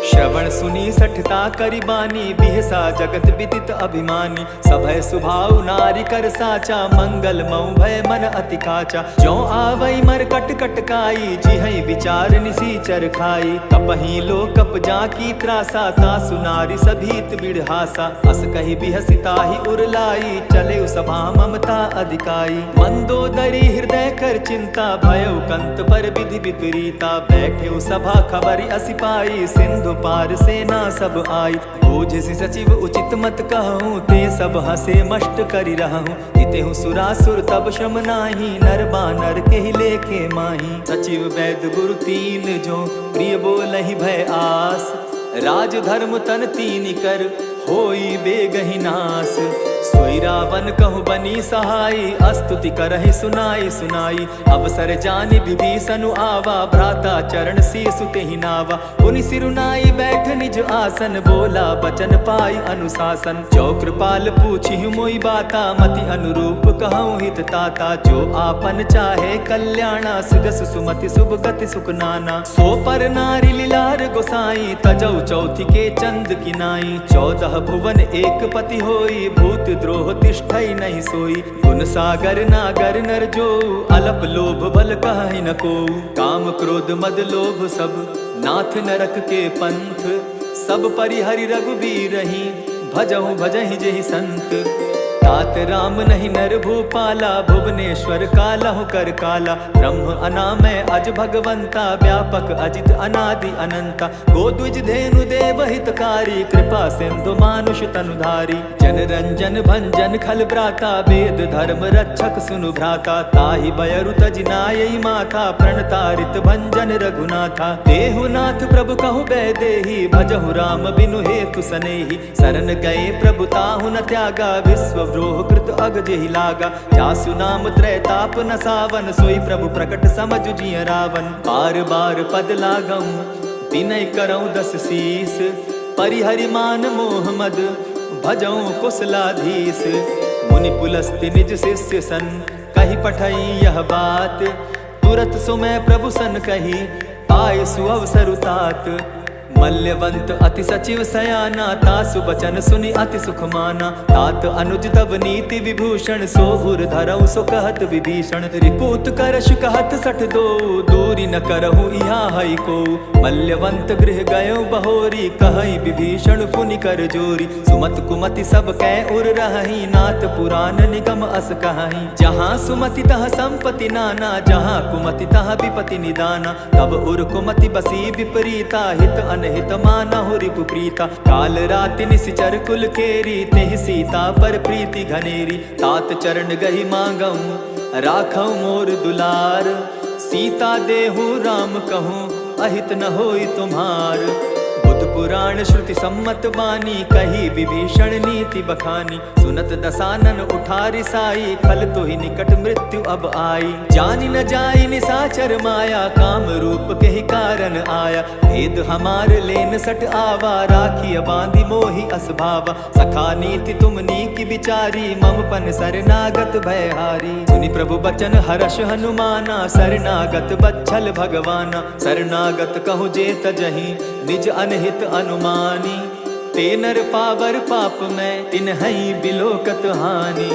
श्रवण सुनी सठता करी बानी, बिहसा जगत विदित अभिमानी। सभय सुभाव नारी कर साचा, मंगल मऊ भय मन अति काचा। जो आवई मर कट कट काई, जिहई विचार निसीचर खाई। कपही लो कप जाकी त्रासा, तासु नारी सभीत बिड़हासा। अस कही बिहसिता ही उरलाई, चले सभा ममता अधिकाई। मंदोदरी हृदय कर चिंता, भयो कंत पर विधि विपरीता। बैठे सभा खबरी असिपाई, सिंधु पार सेना सब आई। बूझसि सचिव उचित मत कहूँ, ते सब हसे मष्ट करि रहूँ। जितेहु सुरासुर तब श्रम नाही, नर बानर के ही लेखे माही। सचिव वैद्य गुरु तीन जो, प्रिय बोलहि भय आस। राज धर्म तन तीन कर, होई बेगहि नास। सोई रावण कहु बनी सहाई, अस्तुति करहि सुनाई सुनाई। अवसर जानि विभीषण आवा, भ्राता चरण शीसु तेहि नावा। पुनि सिरुनाई बैठ निज आसन, बोला बचन पाई अनुशासन। जो कृपाल पूछिहु मोई बाता, मति अनुरूप कहूँ हित ताता। जो आपन चाहे कल्याणा, सुगस सुमति शुभ गति सुख नाना। सो पर नारी लीलार गोसाई, तजौ चौथि के चंद किनाई। 14 भुवन एक पति होई, भूत द्रोह तिष्ठई नहीं सोई। गुण सागर नागर नर जो, अलप लोभ बल कहहि न को। काम क्रोध मद लोभ सब, नाथ नरक के पंथ। सब परिहरि रघुबीरहि, भजहु भजहि जेहि संत। तात राम नहीं नर भूपाला, भुवनेश्वर कालहु कर काला। ब्रह्म अनामय अज भगवंता, व्यापक अजित अनादि अनंता। गोद्विज धेनु देव हितकारी, कृपा सिंधु मानुष तनुधारी। जन रंजन भंजन खल भ्राता, वेद धर्म रक्षक सुनु भ्राता। ताहि बयरु तजिनायई माथा, प्रणतारित भंजन रघुनाथा। देहुनाथ प्रभु कहु बैदेही, भजहु राम बिनु हेतु सनेही। शरण गए प्रभु ताहु न त्यागा, विश्व द्रोह कृत अग जेहि लागा। जासु नाम त्रैताप न सावन, सोई प्रभु प्रकट समझ जिय रावण। बार बार पद लागऊं, विनय करऊं 10 शीस। परिहरि मान मोह मद, भजऊं कुशलाधीश। मुनि पुलस्ति निज शिष्य सन, कही पठई यह बात। तुरत सुमय प्रभु सन कही, पाए सुअवसर तात। मल्यवंत अति सचिव सयाना, तासु बचन सुनि अति सुख माना। तात अनुज तब नीति विभूषण, सो उर धरऊ सो कहत विभीषण। रिपुत करश कहत 62, दूरी न करहु इहा हई को। मल्यवंत गृह गयो बहोरी, कहई विभीषण पुनि कर जोरी। सुमत कुमति सब कै उर रहई, नाथ पुराण निगम अस कहई। जहाँ सुमति तह संपति नाना, जहाँ कुमति तह विपति निदाना। तब उर कुमति बसी विपरीता, हित अनहित मानहु रिपु प्रीता। काल राति निशिचर कुल केरी, तेहि सीता पर प्रीति घनेरी। तात चरण गहि मांगऊं, राखऊं मोर दुलार। सीता देहु राम कहूँ, अहित न होई तुम्हार। बुध पुराण श्रुति सम्मत बानी, कही विभीषण नीति बखानी। सुनत दसानन उठारी साई, खल तो ही निकट मृत्यु अब आई। जानि न जाई निसाचर माया, काम रूप के ही कारण आया। भेद हमार लेन सट आवा, राखिय बांधी मोहि असभावा। सखा नीति तुम नीकी विचारी, मम पन शरणागत भयहारी। सुनि प्रभु बचन हर्ष हनुमाना, शरणागत बच्छल भगवाना। शरणागत कहु जे तजहि, निज अनहित अनुमानी। ते नर पावर पाप में, तिन्हई बिलोकत हानि।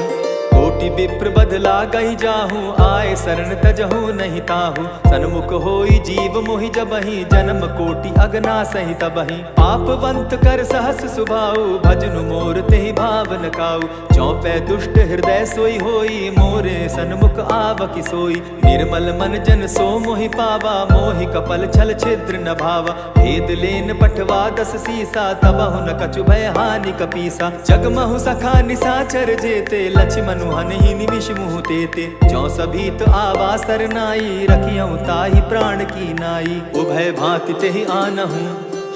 कोटि विप्र बदला गई जाहू, आए शरण तजहू नहीं ताहू। सन्मुख होई जीव मोहि जबहि, जन्म कोटि अगना सहि तबहि। पापवंत कर सहस सुभाऊ, भजनु मोर तेहि भावन काऊ। चौपै दुष्ट हृदय सोई होई, मोरे सन्मुख आवकि सोई। निर्मल मन जन सो मोहि पावा, मोहि कपल छल छिद्र न भावा। भेद लेन पठवा 10 सीसा, तबहु न कछु भय हानि कपीसा। जगमहु सखा निसाचर जेते, लक्ष्मण हनहि निमिष मुँह तेते। जौ सभीत आवा सरनाई, रखियऊं ताहि प्राण की नाई। उभय भांति तेहि आनहूँ,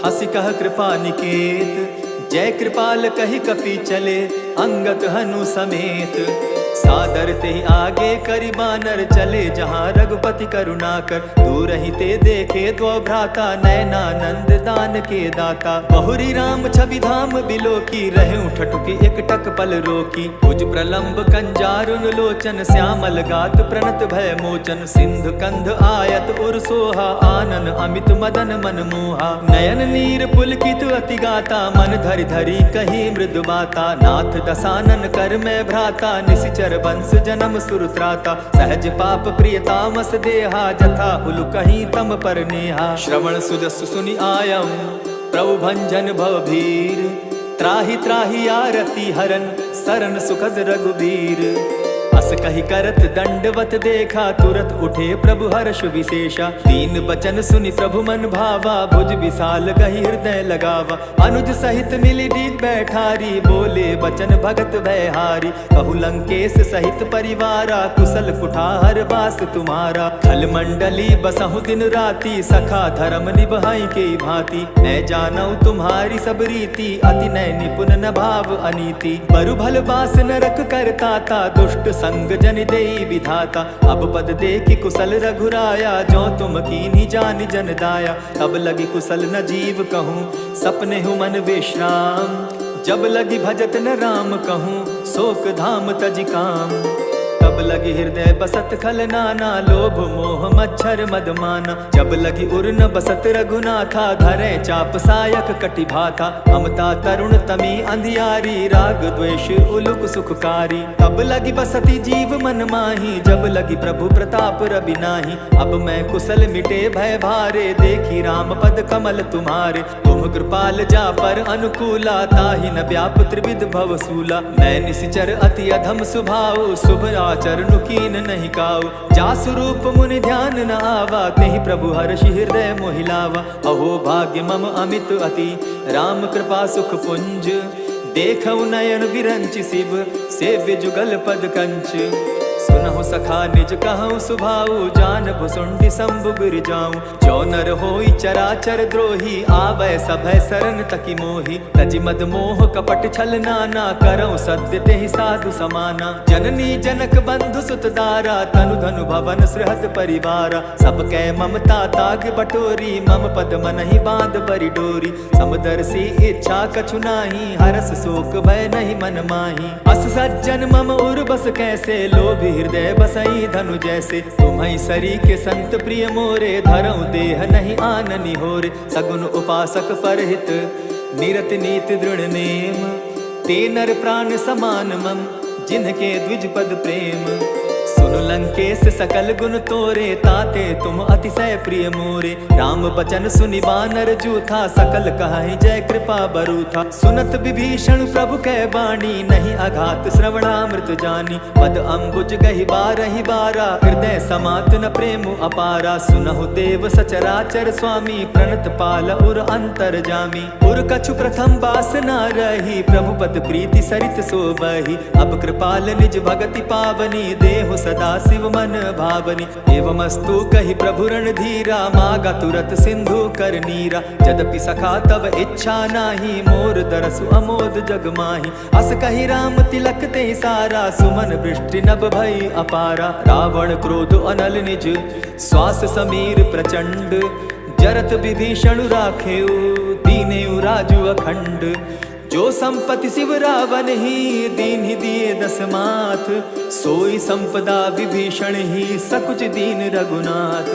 हंसी कह कृपा निकेत। जय कृपाल कहि कपि चले, अंगत हनु समेत। सादर ते आगे करी बानर चले जहाँ रघुपति करुणा कर। दूर ही ते देखे दो भ्राता नयनानंद दान के दाता। बहुरी राम छवि धाम बिलो की रहे ठटुकी एक टक पल रोकी। भुज प्रलंब कंजारुन लोचन श्यामल गात प्रणत भय मोचन। सिंधु कंध आयत उर सोहा आनन अमित मदन मन मोहा। नयन नीर पुलकित अति गाता मन धरि धरि कही मृदु बाता। नाथ दसानन कर मैं भ्राता निशिचर वंश जन्म सुरत्राता। सहज पाप प्रिय तामस देहा जथा उलु कहीं तम पर नेहा। श्रवण सुजस सुनि आयम प्रभु भंजन भवभीर। त्राहि त्राहि आरती हरन सरन सुखद रघुबीर। अस कही करत दंडवत देखा तुरत उठे प्रभु हर्ष विशेषा। दीन बचन सुनि प्रभु मन भावा भुज विशाल गही हृदय लगावा। अनुज सहित मिली डीग बैठारी बोले बचन भगत भयहारी। कहु लंकेश सहित परिवारा कुशल कुठार बास तुम्हारा। खल मंडली बसहु दिन राति सखा धर्म निभाई के भांति। मैं जानऊ तुम्हारी सब रीति अति नय निपुण न भाव अनीति। बरु भल बास नरक करता था दुष्ट संग जन देई विधाता। अब पद देखि कुशल रघुराया जो तुम कीन्ही जानि जन दाया। तब लगी कुशल न जीव कहूँ सपने हूँ मन विश्राम। जब लगी भजत न राम कहूँ शोक धाम तज काम। तब लगी हृदय बसत खल नाना लोभ मोह मच्छर मदमाना। जब लगी उर न बसत रघुनाथा धरे चाप सायक कटि भाथा। ममता तरुण तमी अंधियारी राग द्वेष उलुक सुखकारी। तब लगी बसती जीव मन माही जब लगी प्रभु प्रताप रवि नाही। अब मैं कुशल मिटे भय भारे देखी राम पद कमल तुम्हारे। तुम कृपाल जा पर अनुकूला ताहि न व्याप त्रिविध भवसूला। मैं निशिचर अति अधम सुभाव शुभ चरणु कीन नहीं काऊ। जासु रूप मुनि ध्यान न आवा तेहि प्रभु हर्षि हृदय मोहिलावा। अहो भाग्य मम अमित अति राम कृपा सुख पुंज। देखऊ नयन विरंचि शिव सेव्य जुगल पद कंच। सुनहु सखा निज कहूँ सुभाऊ जान भुसुंडी शंभु गिर जाऊं। जो नर होई चराचर द्रोही आवे सभय सरन तकी मोही। तजि मद मोह कपट छल नाना करऊँ सत्य तेहि साधु समाना। जननी जनक बंधु सुत दारा तनु धनु भवन सृहद परिवारा। सब कै ममता ताग बटोरी मम पद मनहि बांध बरि डोरी। समदर्शी इच्छा कछु नाही हरस शोक भय नहीं मन माही। अस सज्जन मम उर बस कैसे लोभी हृदय बसई धनु जैसे। तुम्हि सरी के संत प्रिय मोरे धरऊं देह नहीं आननि होरे। सगुन उपासक परहित निरत नीत दृढ़ नेम। ते नर प्राण समान मम जिनके द्विज पद प्रेम। सुन लंकेश सकल गुण तोरे ताते तुम अतिशय प्रिय मोरे। राम बचन सुनि बानर जूथा सकल कहाई जय कृपा बरूथा। सुनत विभीषण प्रभु कै बाणी नहीं अघात श्रवणामृत जानी। पद अम्बुज गहि बारहि बारा हृदय समात न प्रेम अपारा। सुनहु देव सचराचर स्वामी प्रणत पाल उर अंतर जामी। उर कछु प्रथम बास न रही प्रभु पद प्रीति सरित सोबही। अब कृपाल निज भगति पावनी देहु सदा शिव मन भावनी। एवमस्तु कहि प्रभु रणधीरा मागा तुरत सिंधु कर नीरा। यद्यपि सखा तब इच्छा नाही मोर दरसु अमोद जग माही। अस कहि राम तिलक ते सारा सुमन वृष्टि नभ भई अपारा। रावण क्रोध अनल निज श्वास समीर प्रचंड। जरत विभीषण राखेउ दीनेउ राजु अखंड। जो संपत्ति शिव रावण ही दीन ही दिए दस माथ। सोई संपदा विभीषण ही सकुच दीन रघुनाथ।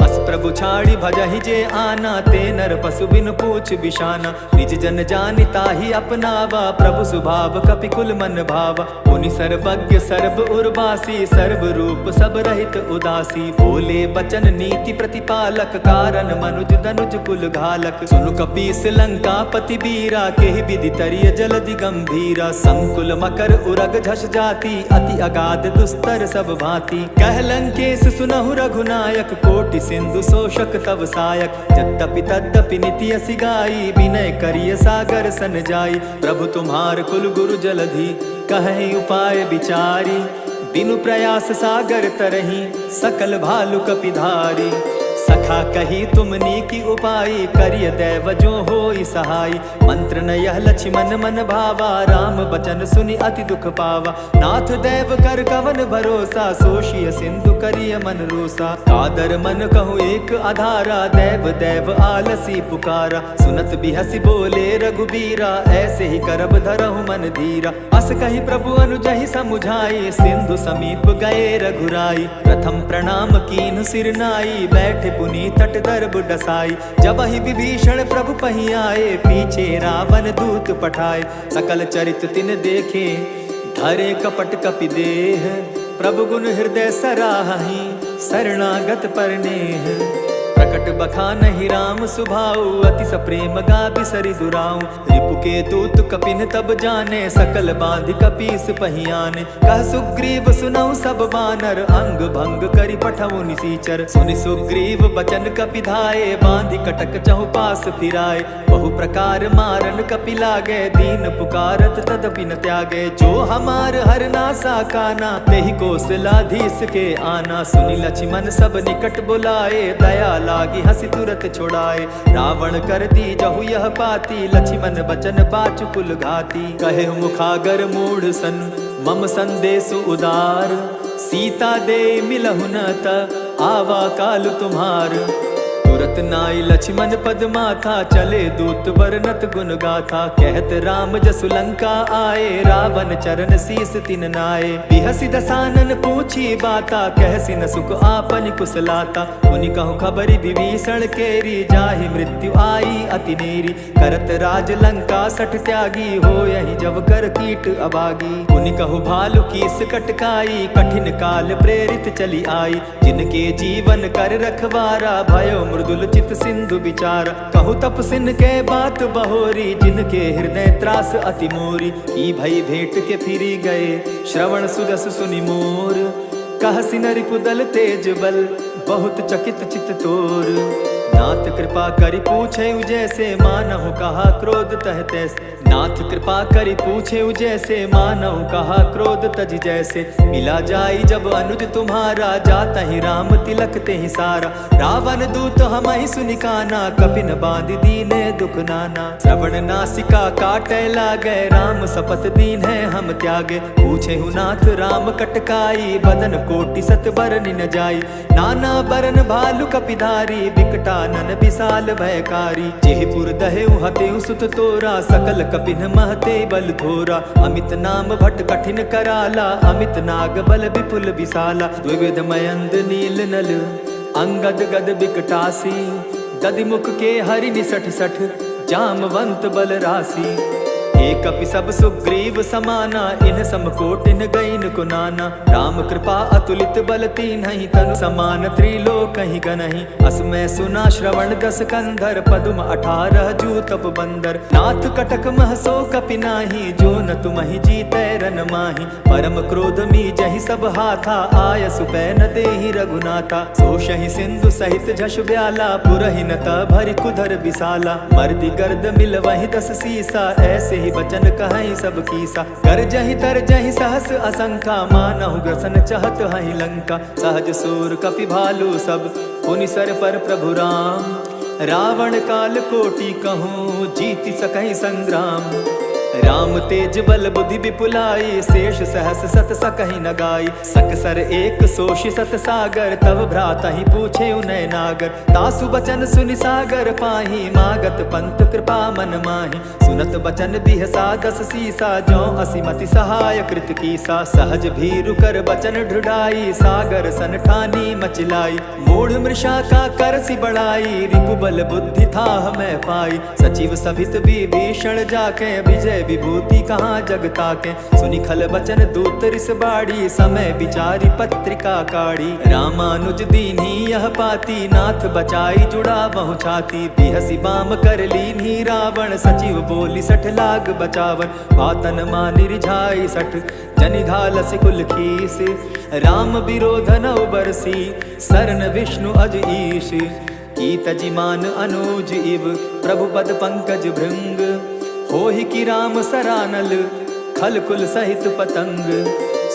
अस प्रभु छाड़ी भजहि जे आना ते नर पशु बिन पूछ बिशाना। निज जन जानि ताहि अपनावा प्रभु स्वभाव कपि कुल मन भावा। मुनि सर्वज्ञ सर्व उर्वासी सर्व रूप सब रहित उदासी। बोले बचन नीति प्रतिपालक कारण मनुज धनुज कुल घालक। सुनु कपीस लंका पति बीरा केहि विधि तरिय जलधि गंभीरा। संकुल मकर उरग झस जाति अति अगाध दुस्तर सब भांति। कह लंकेश सुनहु रघुनायक कोटि सिंधु शोषक तव सायक। यद्यपि तद्यपि निति असि गाई विनय करिय सागर सन जाई। प्रभु तुम्हार कुल गुरु जलधि कहि उपाय विचारी। बिनु प्रयास सागर तरही सकल भालु कपिधारी। सखा कही तुमनी की उपाई, करिय दैव जो होई सहाय। मंत्र न यह लक्ष्मण मन भावा, राम बचन सुनि अति दुख पावा। नाथ दैव कर कवन भरोसा, सोशिय सिंधु करिय मन रोसा। कादर मन कहूँ एक आधारा, दैव दैव आलसी पुकारा। सुनत बिहसी बोले रघुबीरा, ऐसे ही करब धरहु मन धीरा। अस कही प्रभु अनुजहि समुझाई, सिंधु समीप गए रघुराई। प्रथम प्रणाम कीन्ह सिर नाई, बैठे पुनि तट दर्ब डसाई। जब ही विभीषण प्रभु पही आए, पीछे रावण दूत पठाए। सकल चरित तिन देखे, धरे कपट कपि देह। प्रभु गुण हृदय सराहि, शरणागत पर नेह। प्रकट बखानहि राम सुभाऊ, अति सप्रेम गा बिसरि दुराऊ। रिपु के दूत कपिन तब जाने, सकल बांधि कपीस पहियाने। कह सुग्रीव सुनऊ सब बानर, अंग भंग करि पठऊ निसीचर। सुनि सुग्रीव बचन कपि धाये, बांधि कटक चहुपास फिराए। बहु प्रकार मारन कपि लागे, दीन पुकारत तदपि न त्यागे। जो हमार हरनासा काना, तेहि कौशलाधीश के आना। सुनि लक्ष्मण सब निकट बुलाए, दया लागी हंसी तुरत छोड़ाए। रावण कर दी जहु यह पाती, लक्ष्मण बचन बाचु कुल घाती। कहे मुखागर मूढ़ सन, मम संदेश उदार। सीता दे मिलहु न त, आवा काल तुम्हार। तुरत नाई लक्ष्मण पद माथा, चले दूत बरनत गुण गाथा। कहत राम जसु लंका आए, रावण चरण शीस तिन नाए। बिहसि दसानन पूछी बाता, कहसि न सुख आपन कुशलाता। मुनि कहु खबरि विभीषण केरी, जाहि मृत्यु आई अति नेरी। करत राज लंका सठ त्यागी, हो यही जब कर कीट अबागी। मुनि कहु भालु कीस कटकाई, कठिन काल प्रेरित चली आई। जिनके जीवन कर रखवारा, भयो मृदुल चित सिंधु विचार। कहु तपसिन के बात बहोरी, जिनके हृदय त्रास अति मोरी। ई भई भेंट के फिरी गए, श्रवण सुदस सुनि मोर। कहसि न रिपुदल तेज बल, बहुत चकित चित तोर। नाथ कृपा करि पूछे जैसे, मानहु कहा क्रोध तह तैसे। नाथ कृपा करि पूछे जैसे, मानहु कहा क्रोध तज जैसे। मिला जाई जब अनुज तुम्हारा, जाता ही राम तिलक ते ही सारा। रावण दूत हमहि सुनि काना, कपिन बांध दीने दुख नाना। श्रवण नासिका काटे लागे, राम शपथ दीन है हम त्यागे। पूछे हु नाथ राम कटकाई, बदन कोटि सत बरनि न जाई। नाना बरन भालु कपिधारी, विकटानन विशाल भयकारी। जेहपुर दहेउ हतेउ सुत तोरा, सकल कपिन महते बल थोरा। अमित नाम भट कठिन कराला, अमित नाग बल विपुल विशाला। द्विविध मयंद नील नल, अंगद गद विकटासी। दधिमुख के हरि निसठ सठ, जामवंत बल राशि। एक कपि सब सुग्रीव समाना, इन समकोटिन गईन को नाना। राम कृपा अतुलित बल तीन्हि, तनु समान त्रिलोक ही गनहि। असमय सुना श्रवण दस कंधर, पदुम 18 जूतप बंदर। नाथ कटक महसो कपि नाही, जो न तुमहि जीतै रन माहि। परम क्रोध मी जहि सब हाथा, आय सुपै न देहि रघुनाथा। सोषहि सिंधु सहित झस ब्याला, पुरहि न त भरि कुधर विशाला। मर्दि गर्द मिल वहि 10 सीसा, ऐसे बचन कहई सब कीसा। कर जहि तर जहि सहस असंखा, मानहु ग्रसन चहत हहि लंका। सहज सूर कपि भालु सब, पुनि सर पर प्रभु राम। रावण काल कोटि कहूँ, जीति सकहि संग्राम। राम तेज बल बुद्धि विपुलाई, शेष सहस सत सकहि न गाई। सकसर एक सोषि सत सागर, तब भ्राता ही पूछे उनय नागर। तासु बचन सुनि सागर पाही, मागत पंत कृपा मन माही। सुनत बचन बिहसा 10 सीसा, जौ असिमति सहाय कृत कीसा। सहज भीरु कर बचन ढुढ़ाई, सागर सन ठानी मचिलाई। मूढ़ मृषा का करसि बढ़ाई, रिपु बल बुद्धि थाह मैं पाई। सचिव सभित विभीषण जाके, विजय विभूति कहाँ जगता के। सुनि खल बचन दूत रिस बाड़ी, समय विचारी पत्रिका काढ़ी। रामानुज दीन्ही यह पाती, नाथ बचाई जुड़ा बहु छाती। बिहसी बाम कर लीन्ही रावण, सचिव बोली 60 लाग बचावन। बातन मानि रिझाई 60, जनिधाल सिकुल खीस। राम विरोध नौ बरसी, सरन विष्णु अज ईश। कीत जिमान अनुज इव, प्रभु पद पंकज भृंग। होहि कि राम सरानल, खल कुल सहित पतंग।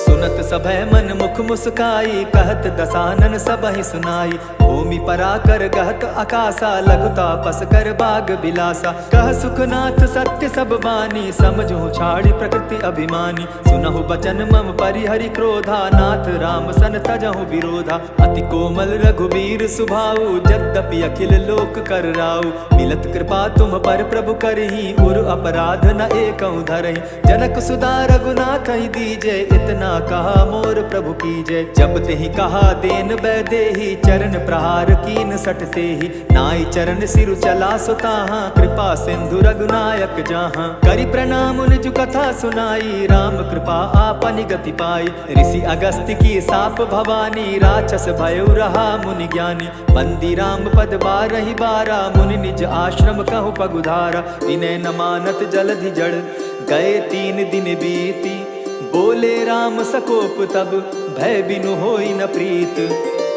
सुनत सभय मन मुख मुस्काई, कहत दसानन सबहि सुनाई। भूमि पराकर गहत आकाशा, लघुता पस कर बाग बिलासा। कह सुखनाथ सत्य सब बानी, समझू छाड़ी प्रकृति अभिमानी। सुनहु बचन मम परिहरि क्रोधा, नाथ राम सन तजहु विरोधा। अति कोमल रघुबीर सुभाऊ, यद्यपि अखिल लोक कर राऊ। मिलत कृपा तुम पर प्रभु करही, उर अपराध न एकहु धरहि। जनक सुधा रघुनाथ ही दीजे, इतना कहा मोर प्रभु कीजे। जब तेहि कहा देन बैदेही, चरण प्रहार कीन सटते ही। नाई चरण सिरु चला सुताहा, कृपा सिंधु रघुनायक जाहा। करि प्रणाम निज कथा सुनाई, राम कृपा आपनि गति पाई। ऋषि अगस्त्य की साप भवानी, राक्षस भयउ रहा मुनि ज्ञानी। बंदी राम पद बारहि बारा, मुनि निज आश्रम कहु पगुधारा। विनय न मानत जलधि जड़, गए 3 दिन बीती। बोले राम सकोप तब, भय बिनु होई न प्रीत।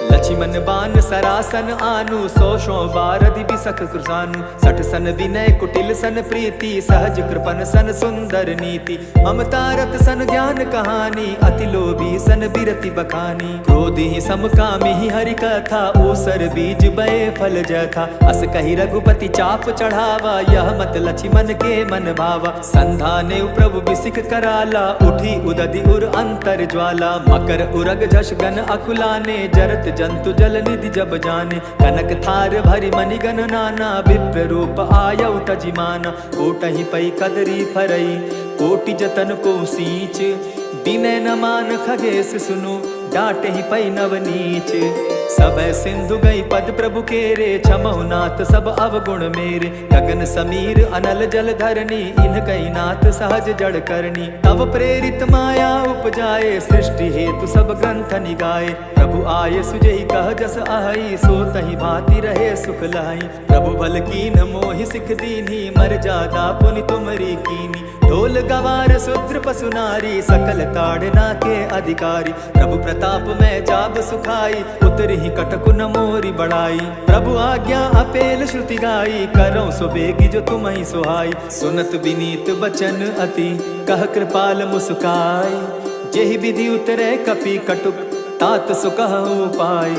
लक्ष्मण बान सरासन आनु, 100 बारदि बिसख कृसानु। 60 सन विनय कुटिल सन प्रीति, सहज कृपन सन सुंदर नीति। ममता रत सन ज्ञान कहानी, अति लोभी सन बिरति बखानी। क्रोधि सम कामिहि हरि कथा, ऊसर बीज बय फल जथा। अस कहि रघुपति चाप चढ़ावा, यह मत लक्ष्मण के मन भावा। संधाने प्रभु बिसिख कराला, उठी उदधि उर अंतर ज्वाला। मकर उरग झष गन अकुलाने, जरत जंतु जल निधि जब जाने। कनक थार भरि मणिगण नाना, विप्र रूप आयउ तजिमाना। कोटहि पै कदरी फरई, कोटि जतन को सींच। विनय न मान खगेश सुनु, डांटहि पै नवनीच। सब सिंधु गई पद प्रभु केरे, क्षमहु नाथ सब अवगुण मेरे। गगन समीर अनल जल धरनी, इन कई नाथ सहज जड़ करनी। तब प्रेरित माया उपजाए, सृष्टि हेतु सब ग्रंथ निगाए। प्रभु आये सुजहि कह जस आहई, सो तहि भांति रहे सुख लहई। प्रभु भल कीन मोहि सिख दीन्ही, मर्यादा पुनि तुमरी कीनी। ढोल गवार शूद्र पशु नारी, सकल ताड़ना के अधिकारी। प्रभु प्रताप में जाब सुखाई, उतरि कटकु न मोरी बड़ाई। प्रभु आज्ञा अपेल श्रुति गाई, करौ सो बेगी जो तुम्हि सुहाई। सुनत विनीत बचन अति, कह कृपाल मुस्काई। जेहि विधि उतरे कपि कटुक, तात सो कहु उपाय।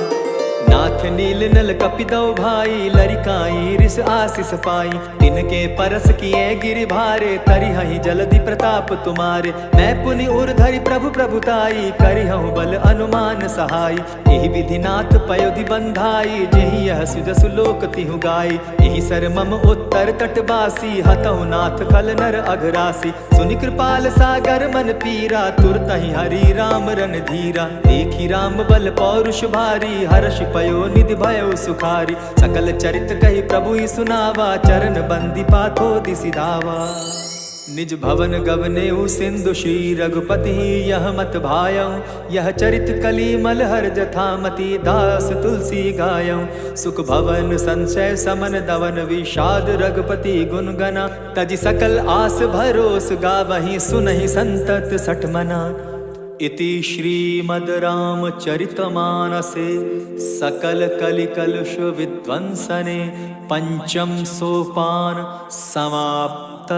नाथ नील नल कपिदौ भाई, लरिकाई ऋष आशीष पाई। तिनके परस किए गिरि भारे, तरिहहि जलधि प्रताप तुम्हारे। मैं पुनि उर धरि प्रभु प्रभुताई, करिहउँ बल अनुमान सहाय। एहि विधि नाथ पयोधि बंधाई, जेहि यह सुजसु लोक तिहु गाई। एहि सर मम उत्तर तटवासी, हतहु नाथ खल नर अघरासी। सुनि कृपाल सागर मन पीरा, तुरतहि हरि राम रन धीरा। देखी राम बल पौरुष भारी, हर्ष पयो निधि भयो सुखारी। सकल चरित कहि प्रभु ही सुनावा, चरण बंदी पाथो दिसि धावा। निज भवन गवनेउ सिंधु श्री रघुपति, यह मत भायऊ। यह चरित कली मल हर जथामति, दास तुलसी गायऊ। सुख भवन संशय समन दवन, विषाद रघुपति गुण गना। तजि सकल आस भरोस गावहि, सुनहि संतत सठ मना। इति श्रीमद् रामचरितमानसे सकल कलिकलुष विध्वंसने, पंचम सोपान समाप्त।